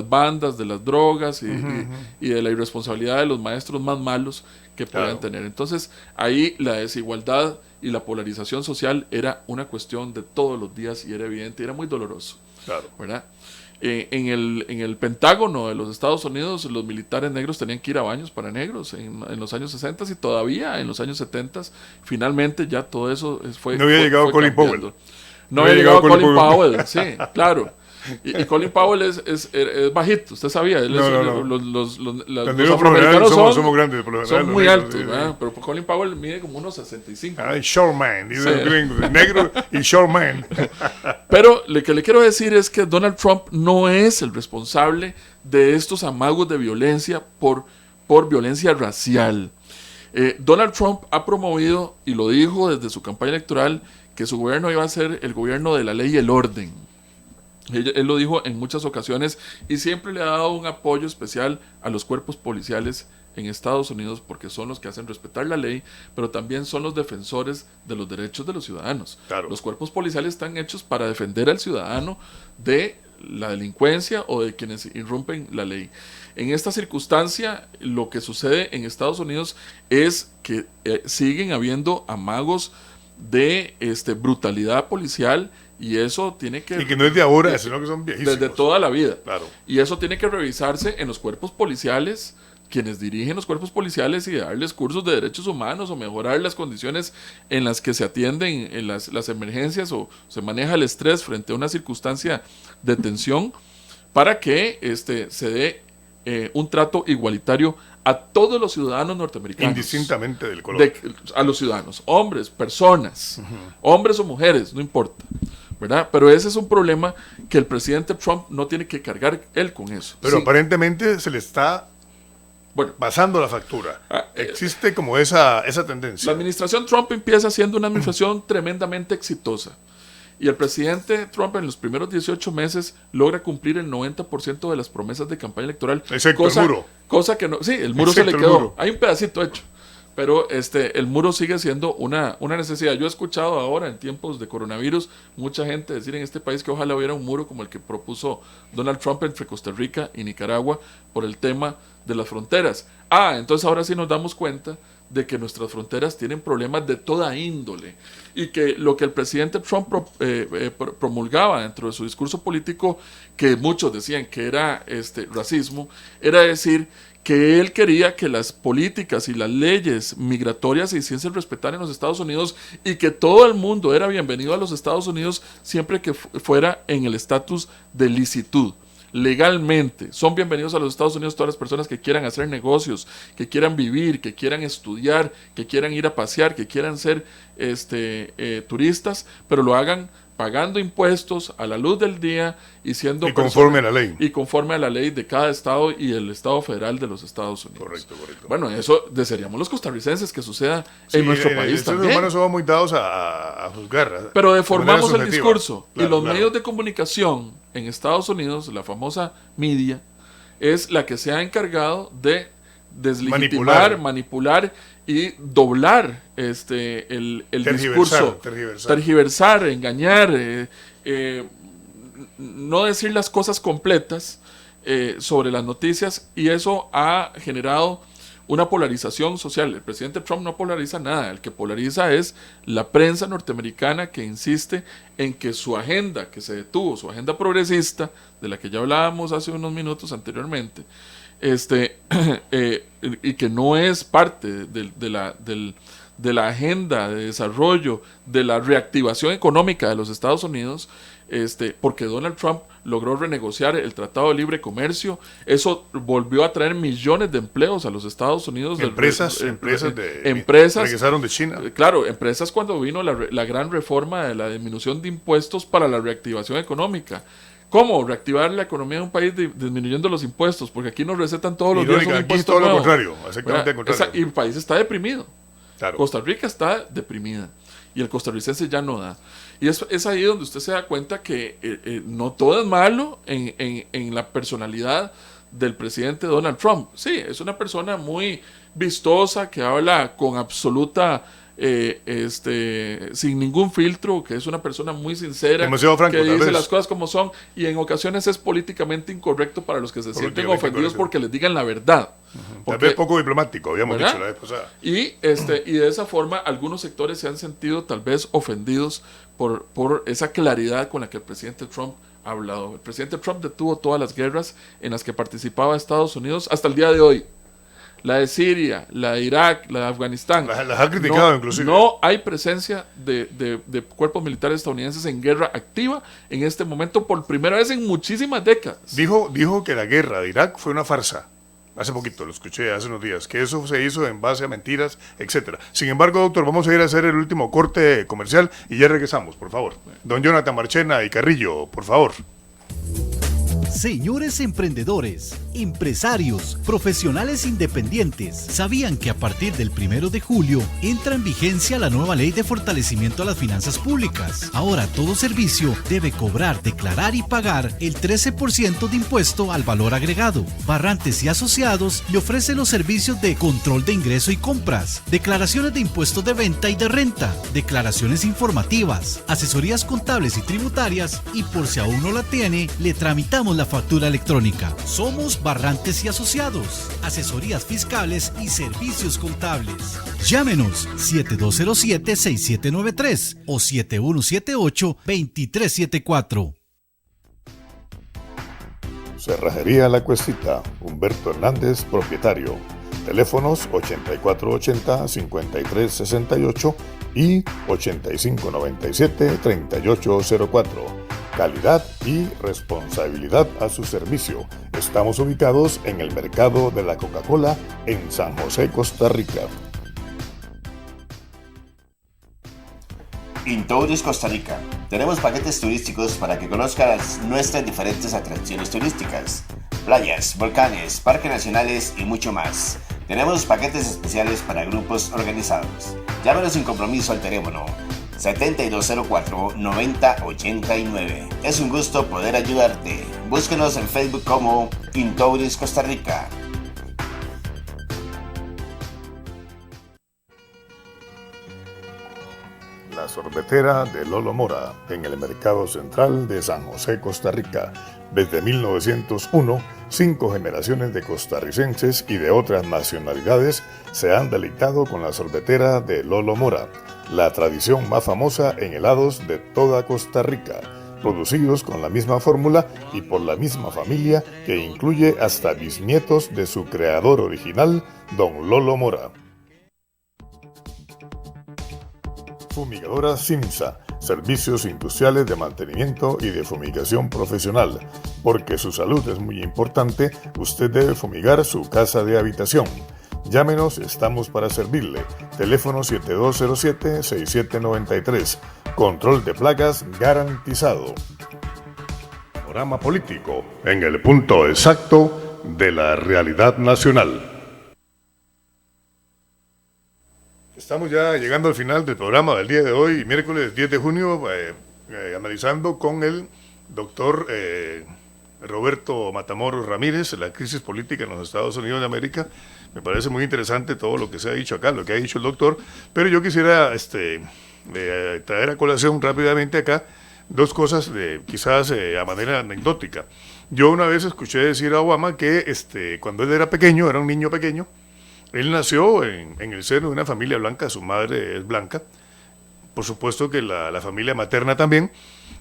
bandas, de las drogas y de la irresponsabilidad de los maestros más malos que podían tener. Entonces ahí la desigualdad y la polarización social era una cuestión de todos los días, y era evidente, y era muy doloroso. Claro. ¿Verdad? En el Pentágono de los Estados Unidos, los militares negros tenían que ir a baños para negros en los años 60, y todavía en los años 70 finalmente ya todo eso fue. No había llegado Colin Powell. No había llegado Colin Powell, sí, claro. Y Colin Powell es bajito, usted sabía. Los afroamericanos somos grandes, por lo general, son muy negros, altos, ¿verdad? Pero Colin Powell mide como unos 65. Short man, negro y short man. Pero lo que le quiero decir es que Donald Trump no es el responsable de estos amagos de violencia por violencia racial. Donald Trump ha promovido, y lo dijo desde su campaña electoral, que su gobierno iba a ser el gobierno de la ley y el orden. Él lo dijo en muchas ocasiones y siempre le ha dado un apoyo especial a los cuerpos policiales en Estados Unidos porque son los que hacen respetar la ley, pero también son los defensores de los derechos de los ciudadanos. Claro. Los cuerpos policiales están hechos para defender al ciudadano de la delincuencia o de quienes irrumpen la ley. En esta circunstancia, lo que sucede en Estados Unidos es que siguen habiendo amagos de brutalidad policial, y eso tiene que... Y que no es de ahora, sino que son viejísimos. Desde toda la vida. Claro. Y eso tiene que revisarse en los cuerpos policiales, quienes dirigen los cuerpos policiales, y darles cursos de derechos humanos o mejorar las condiciones en las que se atienden en las emergencias o se maneja el estrés frente a una circunstancia de tensión, para que se dé un trato igualitario a todos los ciudadanos norteamericanos. Indistintamente del color. A los ciudadanos, hombres, personas, hombres o mujeres, no importa, ¿verdad? Pero ese es un problema que el presidente Trump no tiene que cargar él con eso. Pero Sí. aparentemente se le está pasando la factura. Existe como esa tendencia. La administración Trump empieza siendo una administración tremendamente exitosa. Y el presidente Trump en los primeros 18 meses logra cumplir el 90% de las promesas de campaña electoral. Excepto el muro. Cosa que no, sí, el muro se le quedó. Hay un pedacito hecho. Pero el muro sigue siendo una necesidad. Yo he escuchado ahora, en tiempos de coronavirus, mucha gente decir en este país que ojalá hubiera un muro como el que propuso Donald Trump entre Costa Rica y Nicaragua por el tema de las fronteras. Entonces ahora sí nos damos cuenta de que nuestras fronteras tienen problemas de toda índole, y que lo que el presidente Trump promulgaba dentro de su discurso político, que muchos decían que era racismo, era decir que él quería que las políticas y las leyes migratorias se hiciesen respetar en los Estados Unidos, y que todo el mundo era bienvenido a los Estados Unidos siempre que fuera en el estatus de licitud. Legalmente son bienvenidos a los Estados Unidos todas las personas que quieran hacer negocios, que quieran vivir, que quieran estudiar, que quieran ir a pasear, que quieran ser turistas, pero lo hagan pagando impuestos a la luz del día y siendo conforme a la ley. Y conforme a la ley de cada estado y el estado federal de los Estados Unidos. Correcto. Bueno, eso desearíamos los costarricenses que suceda en nuestro país también. Los humanos somos muy dados a juzgar. Pero deformamos el discurso. Claro, y los medios de comunicación en Estados Unidos, la famosa media, es la que se ha encargado de deslegitimar, manipular y doblar el discurso, tergiversar, engañar, no decir las cosas completas sobre las noticias, y eso ha generado una polarización social. El presidente Trump no polariza nada, el que polariza es la prensa norteamericana, que insiste en que su agenda, que se detuvo, su agenda progresista, de la que ya hablábamos hace unos minutos anteriormente, y que no es parte de la agenda de desarrollo, de la reactivación económica de los Estados Unidos, porque Donald Trump logró renegociar el Tratado de Libre Comercio. Eso volvió a traer millones de empleos a los Estados Unidos. Empresas regresaron de China. Claro, empresas cuando vino la gran reforma de la disminución de impuestos para la reactivación económica. ¿Cómo reactivar la economía de un país disminuyendo los impuestos? Porque aquí nos recetan todos los días un impuesto aquí todo nuevo. lo contrario, exactamente lo contrario. Y el país está deprimido. Claro. Costa Rica está deprimida y el costarricense ya no da. Y es ahí donde usted se da cuenta que no todo es malo en la personalidad del presidente Donald Trump. Sí, es una persona muy vistosa, que habla con absoluta... sin ningún filtro, que es una persona muy sincera, demasiado franco, que dice las cosas como son, y en ocasiones es políticamente incorrecto para los que se sienten ofendidos porque les digan la verdad. Tal vez poco diplomático, habíamos dicho la vez pasada. Y de esa forma algunos sectores se han sentido tal vez ofendidos por esa claridad con la que el presidente Trump ha hablado. El presidente Trump detuvo todas las guerras en las que participaba Estados Unidos hasta el día de hoy. La de Siria, la de Irak, la de Afganistán. Las ha criticado inclusive. No hay presencia de cuerpos militares estadounidenses en guerra activa en este momento por primera vez en muchísimas décadas. Dijo que la guerra de Irak fue una farsa. Hace poquito, lo escuché hace unos días, que eso se hizo en base a mentiras, etcétera. Sin embargo, doctor, vamos a ir a hacer el último corte comercial y ya regresamos, por favor. Don Jonathan Marchena y Carrillo, por favor. Señores emprendedores, empresarios, profesionales independientes, ¿sabían que a partir del 1 de julio entra en vigencia la nueva ley de fortalecimiento a las finanzas públicas? Ahora todo servicio debe cobrar, declarar y pagar el 13% de impuesto al valor agregado. Barrantes y Asociados le ofrece los servicios de control de ingreso y compras, declaraciones de impuestos de venta y de renta, declaraciones informativas, asesorías contables y tributarias, y por si aún no la tiene, le tramitamos la factura electrónica. Somos Barrantes y Asociados, asesorías fiscales y servicios contables. Llámenos 7207-6793 o 7178-2374. Cerrajería La Cuestita, Humberto Hernández, propietario. Teléfonos 8480-5368 y 8597-3804. Calidad y responsabilidad a su servicio. Estamos ubicados en el mercado de la Coca-Cola en San José, Costa Rica. Intouris Costa Rica. Tenemos paquetes turísticos para que conozcas nuestras diferentes atracciones turísticas, playas, volcanes, parques nacionales y mucho más. Tenemos paquetes especiales para grupos organizados. Llámenos sin compromiso al teléfono 7204-9089. Es un gusto poder ayudarte. Búsquenos en Facebook como Intouris Costa Rica. La sorbetera de Lolo Mora, en el Mercado Central de San José, Costa Rica. Desde 1901, 5 generaciones de costarricenses y de otras nacionalidades se han deleitado con la sorbetera de Lolo Mora, la tradición más famosa en helados de toda Costa Rica, producidos con la misma fórmula y por la misma familia que incluye hasta bisnietos de su creador original, don Lolo Mora. Fumigadora Simsa, servicios industriales de mantenimiento y de fumigación profesional. Porque su salud es muy importante, usted debe fumigar su casa de habitación. Llámenos, estamos para servirle. Teléfono 7207-6793. Control de plagas garantizado. Panorama político, en el punto exacto de la realidad nacional. Estamos ya llegando al final del programa del día de hoy, miércoles 10 de junio, analizando con el doctor Roberto Matamoros Ramírez la crisis política en los Estados Unidos de América. Me parece muy interesante todo lo que se ha dicho acá, lo que ha dicho el doctor, pero yo quisiera traer a colación rápidamente acá dos cosas, quizás a manera anecdótica. Yo una vez escuché decir a Obama que cuando él era pequeño, era un niño pequeño, él nació en el seno de una familia blanca, su madre es blanca, por supuesto que la familia materna también.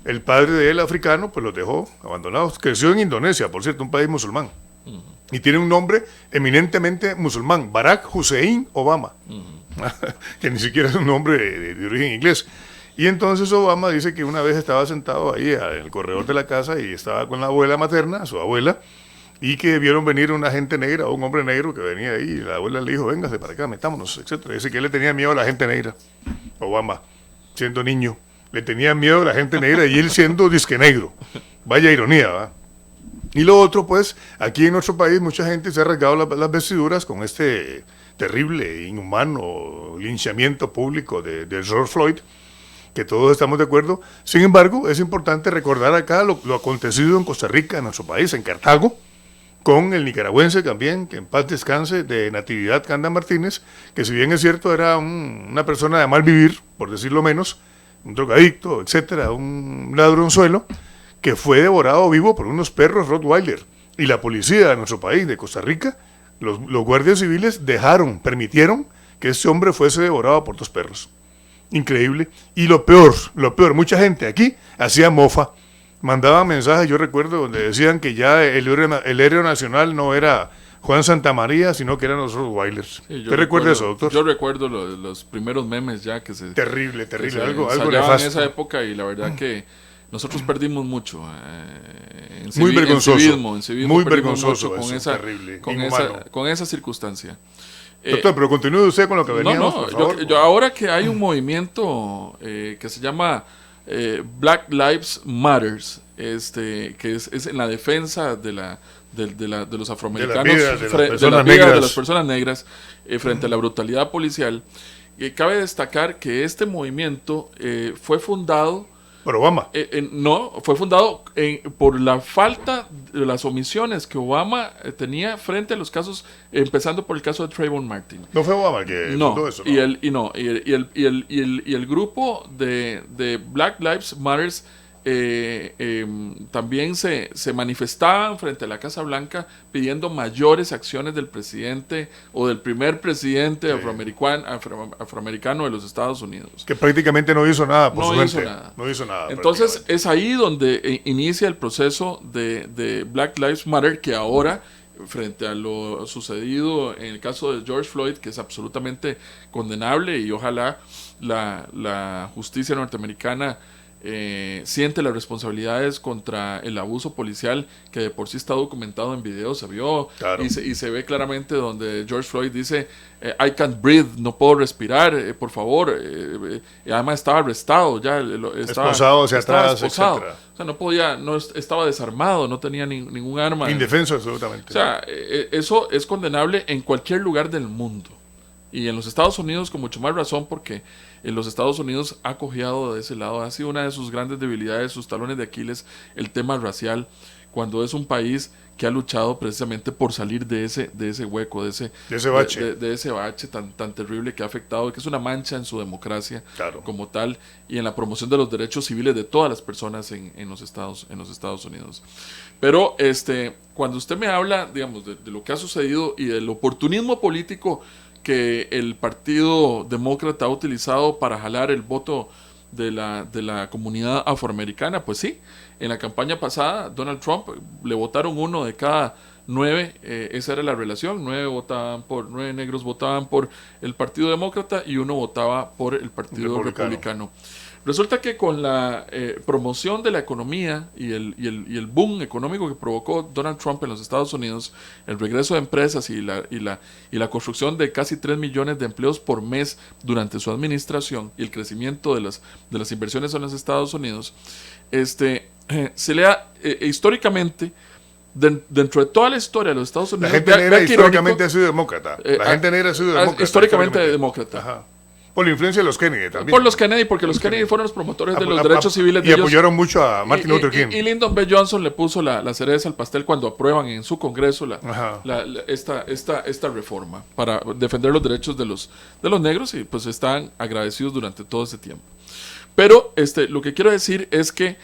El padre de él, africano, pues los dejó abandonados. Creció en Indonesia, por cierto, un país musulmán. Y tiene un nombre eminentemente musulmán, Barack Hussein Obama, que ni siquiera es un nombre de origen inglés. Y entonces Obama dice que una vez estaba sentado ahí en el corredor de la casa y estaba con la abuela materna, su abuela, y que vieron venir una gente negra o un hombre negro que venía ahí, y la abuela le dijo, véngase para acá, metámonos, etc. Dice que él le tenía miedo a la gente negra, Obama, siendo niño, le tenía miedo a la gente negra y él siendo disque negro. Vaya ironía, ¿va? Y lo otro, pues, aquí en nuestro país mucha gente se ha rasgado las vestiduras con este terrible, inhumano linchamiento público de George Floyd, que todos estamos de acuerdo. Sin embargo, es importante recordar acá lo acontecido en Costa Rica, en nuestro país, en Cartago, con el nicaragüense también, que en paz descanse, de Natividad Canda Martínez, que si bien es cierto era una persona de mal vivir, por decirlo menos, un drogadicto, etcétera, un ladronzuelo, que fue devorado vivo por unos perros Rottweiler. Y la policía de nuestro país, de Costa Rica, los guardias civiles permitieron que este hombre fuese devorado por 2 perros. Increíble. Y lo peor, mucha gente aquí hacía mofa. Mandaban mensajes, yo recuerdo, donde decían que ya el héroe nacional no era Juan Santamaría, sino que eran los Rottweilers. Sí, ¿te recuerdas eso, doctor? Yo recuerdo los primeros memes ya que se... Terrible, algo nefasto. En esa época, y la verdad que nosotros perdimos mucho. Muy vergonzoso. Muy vergonzoso con esa, terrible, con esa circunstancia. Doctor, pero continúe usted con lo que veníamos, por favor. Ahora que hay un movimiento que se llama Black Lives Matters, que es en la defensa de los afroamericanos, de la vida de las personas negras frente a la brutalidad policial. Cabe destacar que este movimiento fue fundado por Obama. No, fue fundado por la falta de las omisiones que Obama tenía frente a los casos, empezando por el caso de Trayvon Martin. No fue Obama el que fundó eso, ¿no? Y el grupo de Black Lives Matters también se manifestaban frente a la Casa Blanca pidiendo mayores acciones del presidente o del primer presidente afroamericano de los Estados Unidos. Que prácticamente no hizo nada por su gente. No hizo nada. Entonces es ahí donde inicia el proceso de Black Lives Matter, que ahora, frente a lo sucedido en el caso de George Floyd, que es absolutamente condenable, y ojalá la justicia norteamericana siente las responsabilidades contra el abuso policial, que de por sí está documentado en video, se vio, claro. y se ve claramente donde George Floyd dice I can't breathe, no puedo respirar, por favor, además estaba arrestado, ya estaba esposado hacia atrás, esposado. O sea, no podía, estaba desarmado, no tenía ningún arma, indefenso absolutamente. O sea, eso es condenable en cualquier lugar del mundo, y en los Estados Unidos con mucho más razón, porque en los Estados Unidos ha cojeado de ese lado, ha sido una de sus grandes debilidades, sus talones de Aquiles, el tema racial, cuando es un país que ha luchado precisamente por salir de ese hueco, de ese bache tan terrible que ha afectado, que es una mancha en su democracia, claro, como tal, y en la promoción de los derechos civiles de todas las personas en los Estados Unidos. Pero cuando usted me habla, digamos, de lo que ha sucedido y del oportunismo político que el Partido Demócrata ha utilizado para jalar el voto de la comunidad afroamericana, pues sí, en la campaña pasada Donald Trump le votaron 1 de cada 9, esa era la relación, 9 negros votaban por el Partido Demócrata y 1 votaba por el Partido Republicano. Resulta que con la promoción de la economía y el boom económico que provocó Donald Trump en los Estados Unidos, el regreso de empresas y la construcción de casi 3 millones de empleos por mes durante su administración y el crecimiento de las inversiones en los Estados Unidos, se le ha históricamente, dentro de toda la historia de los Estados Unidos, la gente negra históricamente ha sido demócrata. Históricamente demócrata. Ajá. Por la influencia de los Kennedy también. Por los Kennedy, porque los Kennedy fueron los promotores de los derechos civiles de ellos. Y apoyaron mucho a Martin Luther King. Y Lyndon B. Johnson le puso la cereza al pastel cuando aprueban en su congreso esta reforma para defender los derechos de los negros, y pues están agradecidos durante todo ese tiempo. Pero lo que quiero decir es que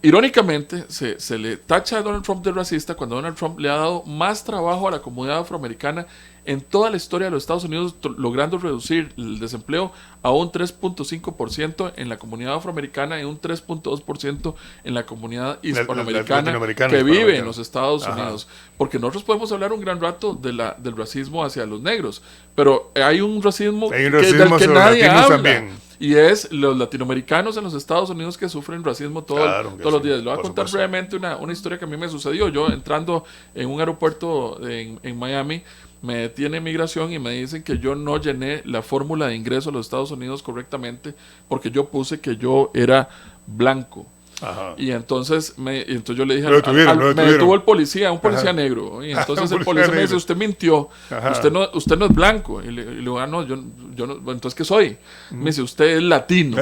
irónicamente se le tacha a Donald Trump de racista cuando Donald Trump le ha dado más trabajo a la comunidad afroamericana en toda la historia de los Estados Unidos, logrando reducir el desempleo a un 3.5% en la comunidad afroamericana y un 3.2% en la comunidad hispanoamericana que vive en los Estados Unidos. Porque nosotros podemos hablar un gran rato del racismo hacia los negros, pero hay un racismo del que nadie habla. También. Y es los latinoamericanos en los Estados Unidos que sufren racismo todos los días. Le voy a contar brevemente una historia que a mí me sucedió. Yo entrando en un aeropuerto en Miami, me detiene migración y me dicen que yo no llené la fórmula de ingreso a los Estados Unidos correctamente porque yo puse que yo era blanco. Ajá. Y entonces yo le dije, me detuvo el policía, un policía negro, y entonces el policía me dice, usted mintió, usted no es blanco, y le digo, no, yo no, entonces ¿qué soy? Me dice, usted es latino.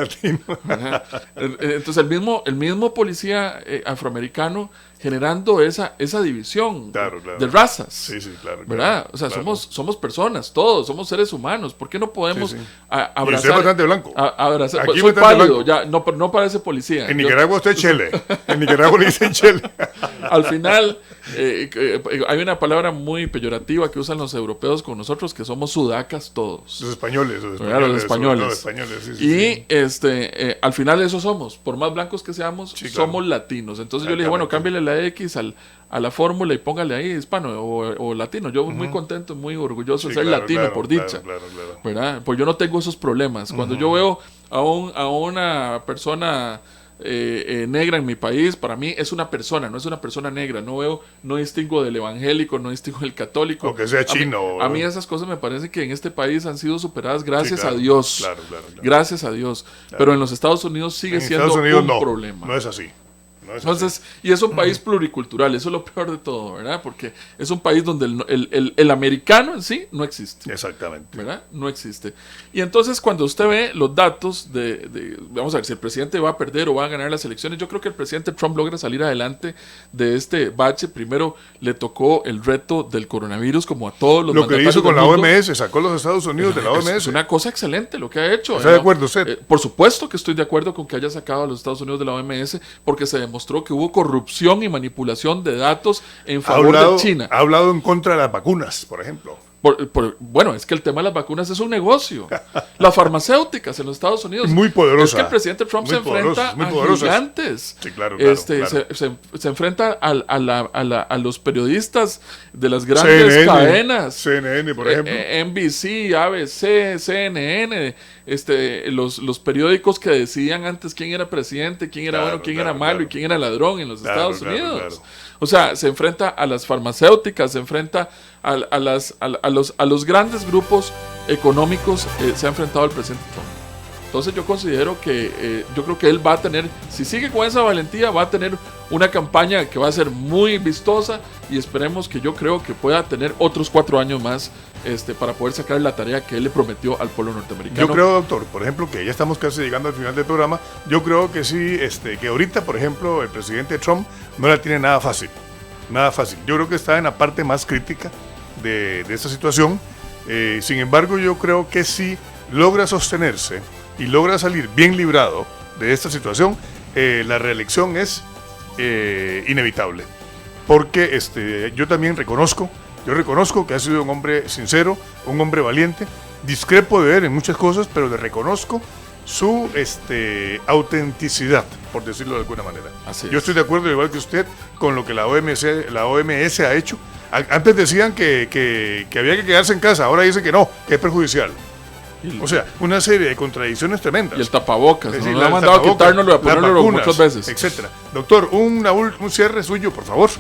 Entonces el mismo policía afroamericano generando esa división de razas, sí, claro, ¿verdad? O sea, claro. Somos personas, todos somos seres humanos. ¿Por qué no podemos abrazar? Y usted es bastante blanco. Abrazar, aquí soy pálido, ya no parece policía. En Nicaragua usted es chele. En Nicaragua le dicen chele. Al final hay una palabra muy peyorativa que usan los europeos con nosotros, que somos sudacas todos. Los españoles. Los españoles. Sí, y al final eso somos. Por más blancos que seamos, somos latinos. Entonces yo le dije, bueno, cámbiale la X a la fórmula y póngale ahí hispano o latino. Yo muy contento, muy orgulloso de ser latino, por dicha. Claro. ¿Verdad? Pues yo no tengo esos problemas. Cuando yo veo a una persona negra en mi país, para mí es una persona, no es una persona negra. No distingo del evangélico, no distingo del católico. O que sea chino. A mí esas cosas me parece que en este país han sido superadas gracias claro, a Dios. Claro. Gracias a Dios. Claro. Pero en los Estados Unidos sigue siendo un problema. No es así. Entonces, y es un país pluricultural, eso es lo peor de todo, ¿verdad? Porque es un país donde el americano en sí no existe. Exactamente. ¿Verdad? No existe. Y entonces cuando usted ve los datos vamos a ver, si el presidente va a perder o va a ganar las elecciones, yo creo que el presidente Trump logra salir adelante de este bache. Primero le tocó el reto del coronavirus, como a todos los mandatarios. Lo que hizo con la OMS, sacó a los Estados Unidos de la OMS. Es una cosa excelente lo que ha hecho. ¿Está de acuerdo usted? Por supuesto que estoy de acuerdo con que haya sacado a los Estados Unidos de la OMS, porque se demostró que hubo corrupción y manipulación de datos en favor de China. Ha hablado en contra de las vacunas, por ejemplo. Bueno, es que el tema de las vacunas es un negocio. Las farmacéuticas en los Estados Unidos. Muy poderosa. Es que el presidente Trump se enfrenta a gigantes. Sí, claro. Se enfrenta a los periodistas de las grandes cadenas. CNN, por ejemplo. NBC, ABC, CNN. Los periódicos que decidían antes quién era presidente, quién era bueno, quién era malo y quién era ladrón en los Estados Unidos. Claro. O sea, se enfrenta a las farmacéuticas, se enfrenta a los grandes grupos económicos, se ha enfrentado el presidente Trump. Entonces yo considero que, yo creo que él va a tener, si sigue con esa valentía, va a tener una campaña que va a ser muy vistosa y esperemos que yo creo que pueda tener otros 4 años más para poder sacar la tarea que él le prometió al pueblo norteamericano. Yo creo, doctor, por ejemplo, que ya estamos casi llegando al final del programa, yo creo que sí, que ahorita, por ejemplo, el presidente Trump no la tiene nada fácil. Yo creo que está en la parte más crítica de esta situación. Sin embargo, yo creo que si logra sostenerse y logra salir bien librado de esta situación, la reelección es inevitable. Porque yo también reconozco que ha sido un hombre sincero, un hombre valiente. Discrepo de él en muchas cosas, pero le reconozco su autenticidad, por decirlo de alguna manera. Yo estoy de acuerdo, igual que usted, con lo que la OMS ha hecho. Antes decían que había que quedarse en casa, ahora dicen que no, que es perjudicial. O sea, una serie de contradicciones tremendas. Y el tapabocas, nos ha mandado a quitárnoslo y a ponerlo muchas veces. Etcétera. Doctor, un cierre suyo, por favor.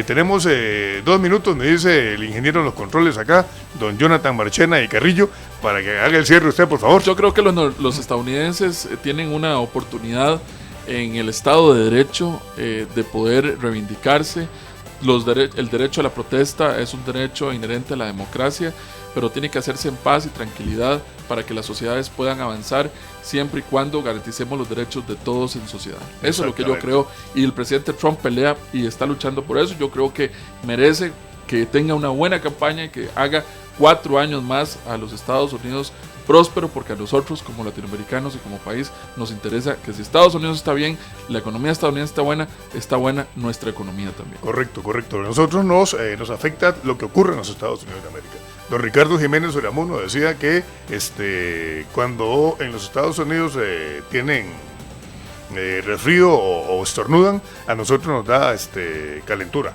Tenemos 2 minutos, me dice el ingeniero en los controles acá, don Jonathan Marchena y Carrillo, para que haga el cierre usted, por favor. Yo creo que los estadounidenses tienen una oportunidad en el Estado de Derecho de poder reivindicarse. El derecho a la protesta es un derecho inherente a la democracia, pero tiene que hacerse en paz y tranquilidad para que las sociedades puedan avanzar siempre y cuando garanticemos los derechos de todos en sociedad. Eso es lo que yo creo, y el presidente Trump pelea y está luchando por eso. Yo creo que merece que tenga una buena campaña y que haga 4 años más a los Estados Unidos próspero, porque a nosotros como latinoamericanos y como país nos interesa que si Estados Unidos está bien, la economía estadounidense está buena nuestra economía también. Correcto. A nosotros nos afecta lo que ocurre en los Estados Unidos de América. Don Ricardo Jiménez Uramuno decía que cuando en los Estados Unidos tienen resfrío o estornudan, a nosotros nos da calentura.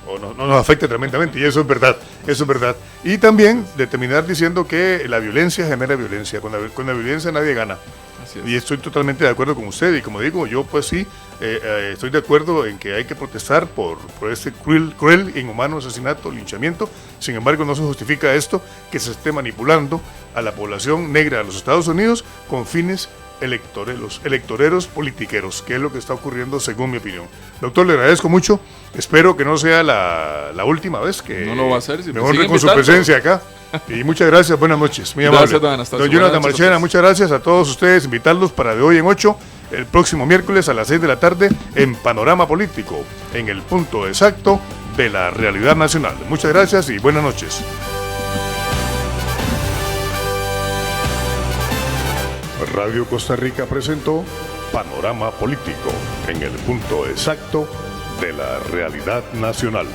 O no nos afecta tremendamente, y eso es verdad. Y también de terminar diciendo que la violencia genera violencia, con la violencia nadie gana. Y estoy totalmente de acuerdo con usted, y como digo, yo pues sí, estoy de acuerdo en que hay que protestar por este cruel, inhumano asesinato, linchamiento. Sin embargo, no se justifica esto, que se esté manipulando a la población negra de los Estados Unidos con fines electoreros politiqueros, que es lo que está ocurriendo según mi opinión. Doctor, le agradezco mucho, espero que no sea la última vez que no lo va a hacer, si me honre con su presencia acá, y muchas gracias, buenas noches, muy amable. Gracias, don Anastasio. Don Jonathan Marchena, muchas gracias a todos ustedes, invitarlos para de hoy en 8, el próximo miércoles a las 6 de la tarde en Panorama Político, en el punto exacto de la realidad nacional. Muchas gracias y buenas noches. Radio Costa Rica presentó Panorama Político, en el punto exacto de la realidad nacional.